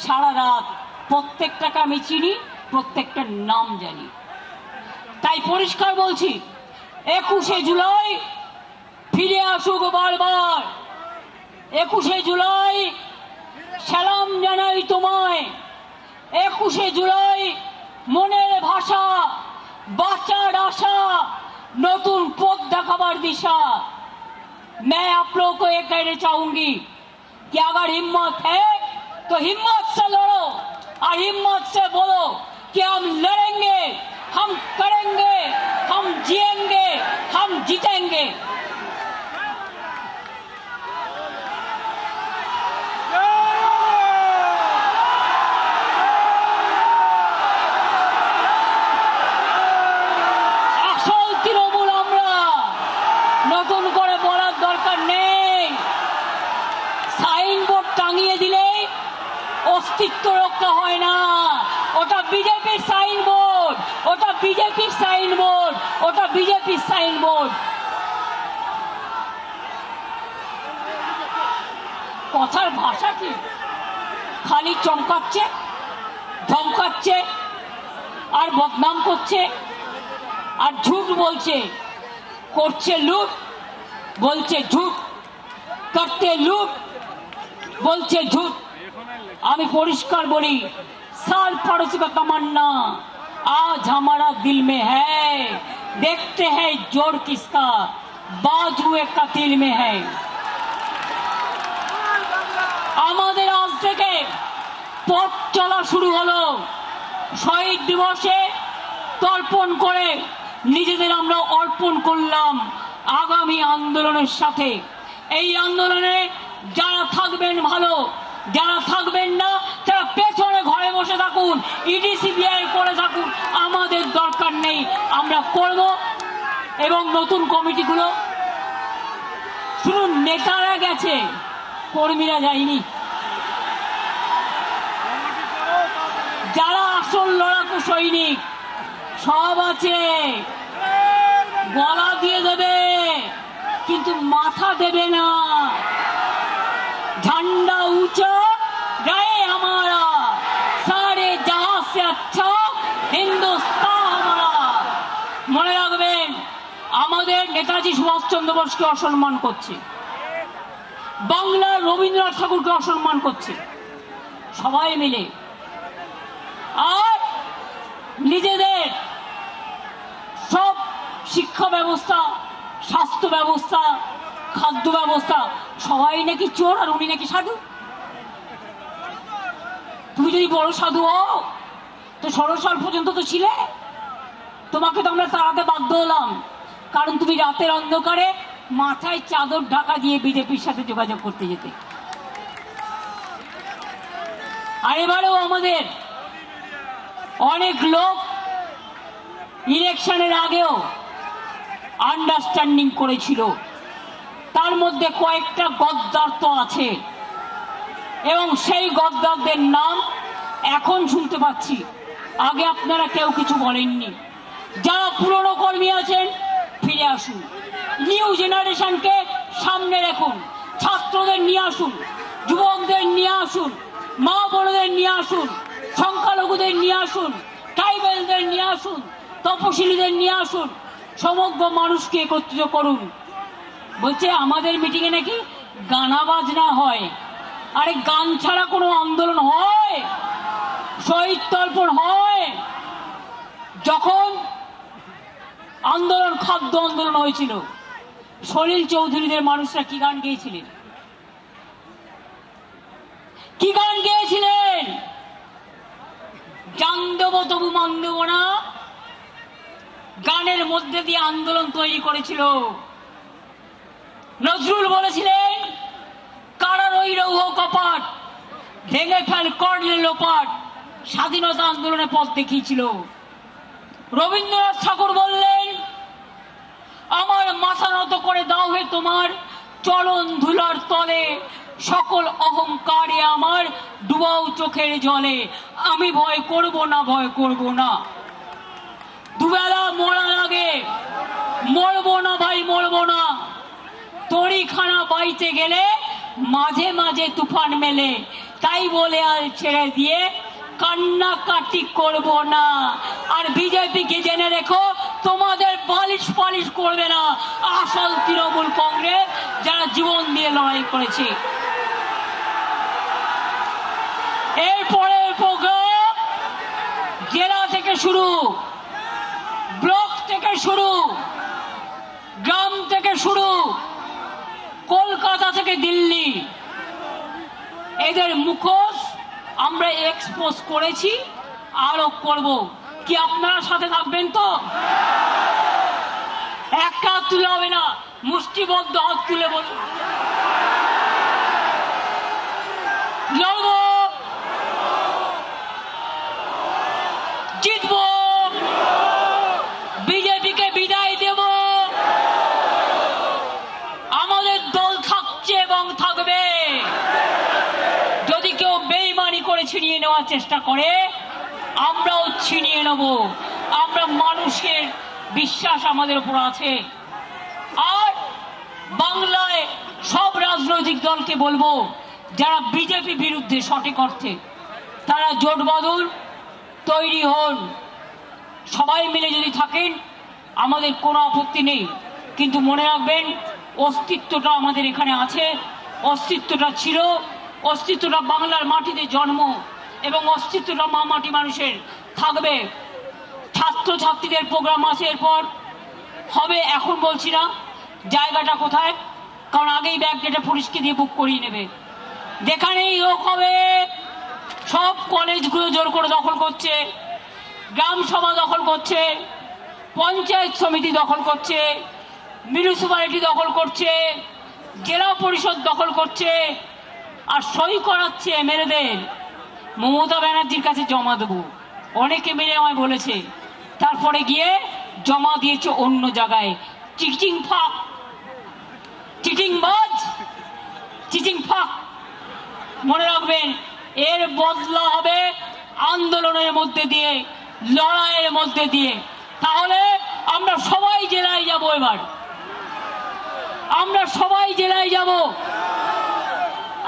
সারা রাত, প্রত্যেকটাকে আমি চিনি, প্রত্যেকটার নাম জানি। তাই পরিষ্কার বলছি, 21শে জুলাই ফিরে আসুক বারবার। 21শে জুলাই সালাম জানাই তোমায়। 21শे জুলাই মনের ভাষা, বাঁচার আশা, নতুন পথ দেখাবার दिशा। मैं आप लोगों को ये कहना चाहूंगी कि अगर हिम्मत है तो हिम्मत से लड़ो और हिम्मत से बोलो कि हम लड़ेंगे, हम करेंगे, हम जिएंगे, हम जीतेंगे। আসল তৃণমূল আমরা, নতুন করে বলার দরকার নেই। সাইনবোর্ড টাঙিয়ে দিলে অস্তিত্ব রক্ষা হয় না। ওটা বিজেপির সাইনবোর্ড, ওটা বিজেপির সাইনবোর্ড, ওটা বিজেপির সাইনবোর্ড। কথার ভাষা কি? খালি চমকাচ্ছে, ধমকাচ্ছে, আর বদনাম করছে, আর ঝুট বলছে। করছে লুট, বলছে ঝুট, করতে লুট, বলছে ঝুট। আমি পরিষ্কার বলি, साल पड़ोसी का तमन्ना आज हमारा दिल में है। देखते हैं जोर किसका, बाजू का तिल में है। আমাদের আজ থেকে পথ চলা শুরু হলো। শহীদ দিবসে তর্পণ করে নিজেদের আমরা অর্পণ করলাম আগামী আন্দোলনের সাথে। এই আন্দোলনে যারা থাকবেন ভালো, যারা থাকবেন না তারা পেছনে ঘরে বসে থাকুন, ইডি সিবিআই করে থাকুন, আমাদের দরকার নেই। আমরা করব। এবং নতুন কমিটিগুলো শুনুন, নেতারা গেছে, কর্মীরা যায়নি। যারা আসল লড়াকু সৈনিক সব আছে, গলা দিয়ে দেবে কিন্তু মাথা দেবে না। झंडा ऊंचा रहे हमारा, सारे जहां से अच्छा हिंदुस्तान हमारा। মনে রাখবেন, আমাদের নেতাজি সুভাষচন্দ্র বোসকে অসম্মান করছে, বাংলার রবীন্দ্রনাথ ঠাকুরকে অসম্মান করছে সবাই মিলে। আর নিজেদের সব শিক্ষা ব্যবস্থা, স্বাস্থ্য ব্যবস্থা, খাদ্য ব্যবস্থা সবাই নাকি চোর আর উনি নাকি সাধু। তুমি যদি বড় সাধু হও তো 16 সাল পর্যন্ত তো ছিলে, তোমাকে তো আমরা তাড়াতে বাধ্য হলাম, কারণ তুমি রাতের অন্ধকারে মাথায় চাদর ঢাকা দিয়ে বিজেপির সাথে যোগাযোগ করতে যেতে। আর এবারেও আমাদের অনেক লোক ইলেকশনের আগেও আন্ডারস্ট্যান্ডিং করেছিল, তার মধ্যে কয়েকটা গদ্দার তো আছে, এবং সেই গদ্দারদের নাম এখন শুনতে পাচ্ছি, আগে আপনারা কেউ কিছু বলেননি। যারা পুরনো কর্মী আছেন ফিরে আসুন, নিউ জেনারেশনকে সামনে রাখুন, ছাত্রদের নিয়ে আসুন, যুবকদের নিয়ে আসুন, মা বোনদের নিয়ে আসুন, সংখ্যালঘুদের নিয়ে আসুন, ট্রাইবেলদের নিয়ে আসুন, তপশিলীদের নিয়ে আসুন, সমগ্র মানুষকে একত্রিত করুন। বলছে আমাদের মিটিং এ নাকি গানা বাজনা হয়। আরে গান ছাড়া কোনো আন্দোলন হয়? শহীদ তর্পণ হয়? যখন আন্দোলন, খাদ্য আন্দোলন হয়েছিল, সলিল চৌধুরীদের মানুষরা কি গান গেয়েছিলেন? কি গান গেয়েছিলেন? জান দেব তবু মান দেব না, গানের মধ্যে দিয়ে আন্দোলন তৈরি করেছিল। নজরুল বলেছিলেন, কারার ওই রৌহ কপাট ভেঙে ফেল করলে লোপাট, স্বাধীনতা আন্দোলনে পথ দেখিয়েছিল। রবীন্দ্রনাথ ঠাকুর বললেন, আমার মাথা নত করে দাও হে তোমার চরণ ধুলার তলে, সকল অহংকারে আমার ডুবাও চোখের জলে, আমি ভয় করব না, ভয় করব না। দুবেলা মরা লাগে, মরবো না ভাই, মরবো না। তরিখানা বাইতে গেলে মাঝে মাঝে তুফান মেলে, তাই বলে আর ছেড়ে দিয়ে কান্নাকাটি করব না। আর বিজেপিকে জেনে রেখো, তোমাদের বালিশ পালিশ করবে না আসল তৃণমূল কংগ্রেস, যারা জীবন দিয়ে লড়াই করেছে। এরপরে প্রোগ্রাম জেলা থেকে শুরু, ব্লক থেকে শুরু, গ্রাম থেকে শুরু, কলকাতা থেকে দিল্লি, এদের মুখোশ আমরা এক্সপোজ করেছি, আরো করব। কি আপনারা সাথে থাকবেন তো? একটা হাত তুলে হবে না, মুষ্টিবদ্ধ হাত তুলে বলুন, লড়বো, জিতবো, বিজেপিকে বিদায় দেব। আমাদের দল থাকছে এবং থাকবে। যদি কেউ বেইমানি করে ছিনিয়ে নেওয়ার চেষ্টা করে, আমরাও ছিনিয়ে নেব। আমরা মানুষের বিশ্বাস আমাদের উপর আছে। আর বাংলায় সব রাজনৈতিক দলকে বলবো, যারা বিজেপি বিরুদ্ধে সঠিক অর্থে, তারা জোট বদল তৈরি হন। সবাই মিলে যদি থাকেন আমাদের কোনো আপত্তি নেই, কিন্তু মনে রাখবেন অস্তিত্বটা আমাদের এখানে আছে, অস্তিত্বটা ছিল, অস্তিত্বটা বাংলার মাটিতে জন্ম, এবং অস্তিত্বটা মা মাটি মানুষের থাকবে। ছাত্রছাত্রীদের প্রোগ্রাম আছে, এরপর হবে, এখন বলছি না জায়গাটা কোথায়, কারণ আগেই ব্যাগ ডেটে পুলিশকে দিয়ে বুক করিয়ে নেবে। যেখানেই হোক হবে। সব কলেজগুলো জোর করে দখল করছে, গ্রাম সভা দখল করছে, পঞ্চায়েত সমিতি দখল করছে, মিউনিসিপ্যালিটি দখল করছে, জেলা পরিষদ দখল করছে, আর সই করাচ্ছে এমএলএদের। মমতা ব্যানার্জির কাছে জমা দেবো, অনেকে মিলে আমায় বলেছে, তারপরে গিয়ে জমা দিয়েছে অন্য জায়গায়। চিটিং ফাঁক, চিটিং বাজ, চিটিং ফাঁক। মনে রাখবেন, এর বদলা হবে আন্দোলনের মধ্যে দিয়ে, লড়াইয়ের মধ্যে দিয়ে। তাহলে আমরা সবাই জেলায় যাব, এবার আমরা সবাই জেলায় যাব,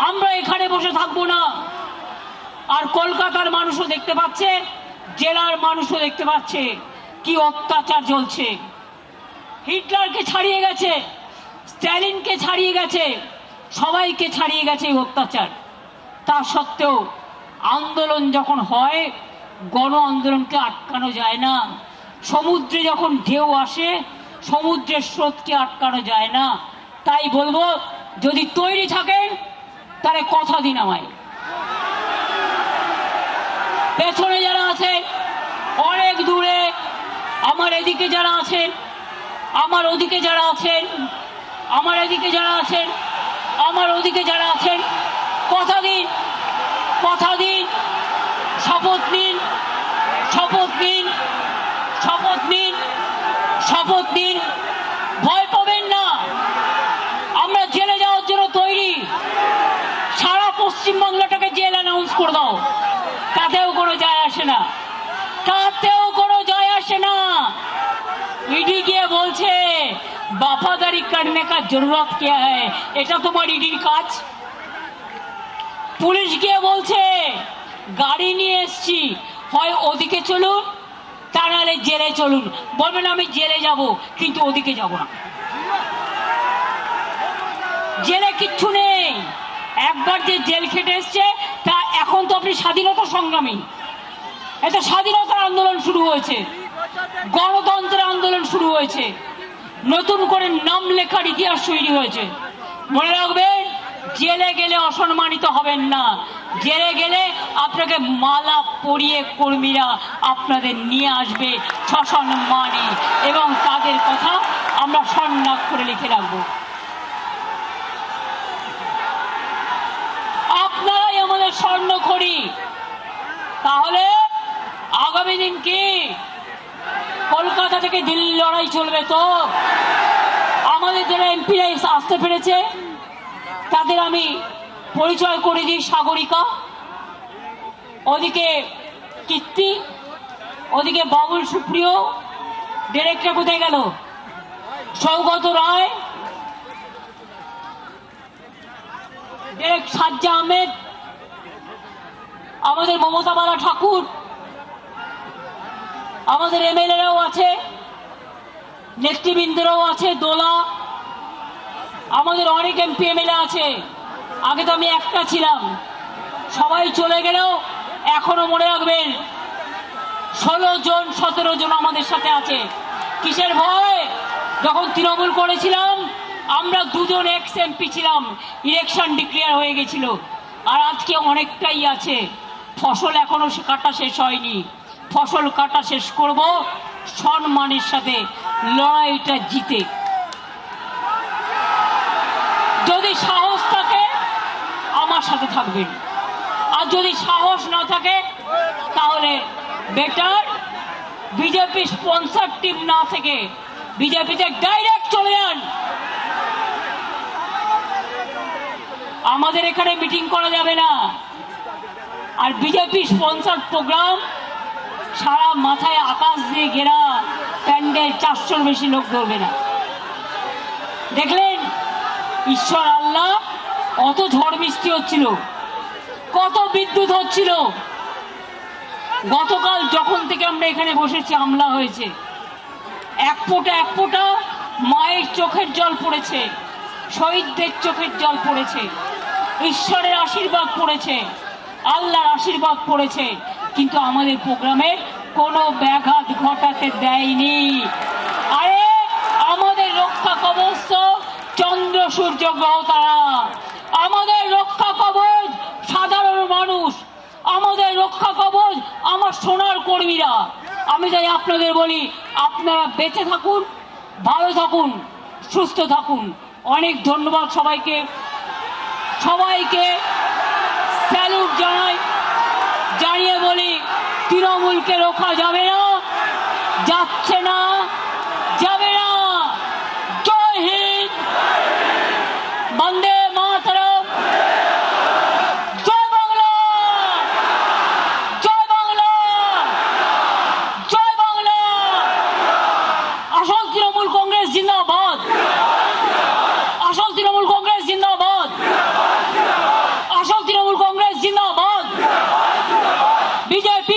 আমরা এখানে বসে থাকবো না। আর কলকাতার মানুষও দেখতে পাচ্ছে, জেলার মানুষও দেখতে পাচ্ছে কি অত্যাচার চলছে। হিটলারকে ছাড়িয়ে গেছে, স্ট্যালিনকে ছাড়িয়ে গেছে, সবাইকে ছাড়িয়ে গেছে এই অত্যাচার। তা সত্ত্বেও আন্দোলন যখন হয়, গণ আন্দোলনকে আটকানো যায় না। সমুদ্রে যখন ঢেউ আসে, সমুদ্রের স্রোতকে আটকানো যায় না। তাই বলবো, যদি তৈরি থাকেন তাহলে কথা দিন আমায়। পেছনে যারা আছে অনেক দূরে, আমার এদিকে যারা আছেন, আমার ওদিকে যারা আছেন, আমার এদিকে যারা আছেন, আমার ওদিকে যারা আছেন, কথা দিন, কথা দিন, শপথ নিন, শপথ নিন, শপথ নিন, শপথ নিন। ভয় পাবেন না, আমরা জেলে যাওয়ার জন্য তৈরি। সারা পশ্চিমবাংলাটাকে জেল অ্যানাউন্স করে দাও, তাতেও কোনো যায় আসে না, তাতেও কোনো যায় আসে না। ইডি গিয়ে বলছে वफादारी करने का जरूरत क्या है, এটা তোমার ইডির কাজ। পুলিশ গিয়ে বলছে গাড়ি নিয়ে এসছি, হয় ওদিকে চলুন, তা নাহলে জেলে চলুন। বলবেন আমি জেলে যাব, কিন্তু ওদিকে যাব না। জেলে কিচ্ছু নেই, একবার যে জেল খেটে এসছে, তা এখন তো আপনি স্বাধীনতা সংগ্রামী। এটা স্বাধীনতার আন্দোলন শুরু হয়েছে, গণতন্ত্রের আন্দোলন শুরু হয়েছে, নতুন করে নাম লেখার ইতিহাস তৈরি হয়েছে। মনে রাখবেন, জেলে গেলে অসম্মানিত হবেন না। জেলে গেলে আপনাকে মালা পরিয়ে কর্মীরা আপনাদের নিয়ে আসবে সসম্মানে, এবং তাদের কথা আমরা স্বর্ণাক্ষরে লিখে রাখবো। স্বর্ণখড়ি, তাহলে আগামী দিন কি কলকাতা থেকে দিল্লি লড়াই চলবে? তো আমাদের যারা এমপিরা আসতে পেরেছে তাদের আমি পরিচয় করে দিই। সাগরিকা, ওদিকে কীর্তি, ওদিকে বাবুল সুপ্রিয়, ডিরেক্টর কোথায় গেল? সৌগত রায়, সাজ্জা আহমেদ, আমাদের মমতা বালা ঠাকুর, আমাদের এমএলএরাও আছে, নেতৃবৃন্দরাও আছে, দোলা, আমাদের অনেক এমপি এমএলএ আছে। আগে তো আমি একটা ছিলাম, সবাই চলে গেলেও এখনো মনে রাখবেন 16 জন 17 জন আমাদের সাথে আছে। কিসের ভয়? যখন তৃণমূল করেছিলাম আমরা 2 জন এক্স এমপি ছিলাম, ইলেকশন ডিক্লেয়ার হয়ে গেছিল। আর আজকে অনেকটাই আছে। ফসল এখনো কাটা শেষ হয়নি, ফসল কাটা শেষ করব সম্মানের সাথে, লড়াইটা জিতে। যদি সাহস থাকে আমার সাথে থাকবেন, আর যদি সাহস না থাকে তাহলে বেটার বিজেপি স্পন্সর টিম না থেকে বিজেপিতে ডাইরেক্ট চলে যান। আমাদের এখানে মিটিং করা যাবে না। আর বিজেপি স্পন্সর প্রোগ্রাম সারা মাথায় আকাশ দিয়ে ঘেরা প্যান্ডেল, 400-র বেশি লোক ধরবে না। দেখলেন ঈশ্বর আল্লাহ, অত ঝড় বৃষ্টি হচ্ছিল, কত বিদ্যুৎ হচ্ছিল। গতকাল যখন থেকে আমরা এখানে বসেছি হামলা হয়েছে, এক ফোঁটা মায়ের চোখের জল পড়েছে, শহীদদের চোখের জল পড়েছে, ঈশ্বরের আশীর্বাদ পড়েছে, আল্লাহর আশীর্বাদ পড়েছে, কিন্তু আমাদের প্রোগ্রামে কোনো ব্যাঘাত ঘটাতে দেয়নি। আরে আমাদের রক্ষা কবচ তো চন্দ্র সূর্য গ্রহ তারা, আমাদের রক্ষা কবচ সাধারণ মানুষ, আমাদের রক্ষা কবচ আমার সোনার কর্মীরা। আমি তাই আপনাদের বলি, আপনারা বেঁচে থাকুন, ভালো থাকুন, সুস্থ থাকুন। অনেক ধন্যবাদ সবাইকে, সবাইকে স্যালুট জানাই, জানিয়ে বলি তৃণমূলকে রোখা যাবে না, যাচ্ছে না, যাবে না। জয় হিন্দ, বন্দে মাতরম, জয় বাংলা, জয় বাংলা, জয় বাংলা। আসল তৃণমূল কংগ্রেস জিন্দাবাদ, আসল তৃণমূল কংগ্রেস জিন্দাবাদ, আসল তৃণমূল কংগ্রেস জিন্দাবাদ। বিজেপি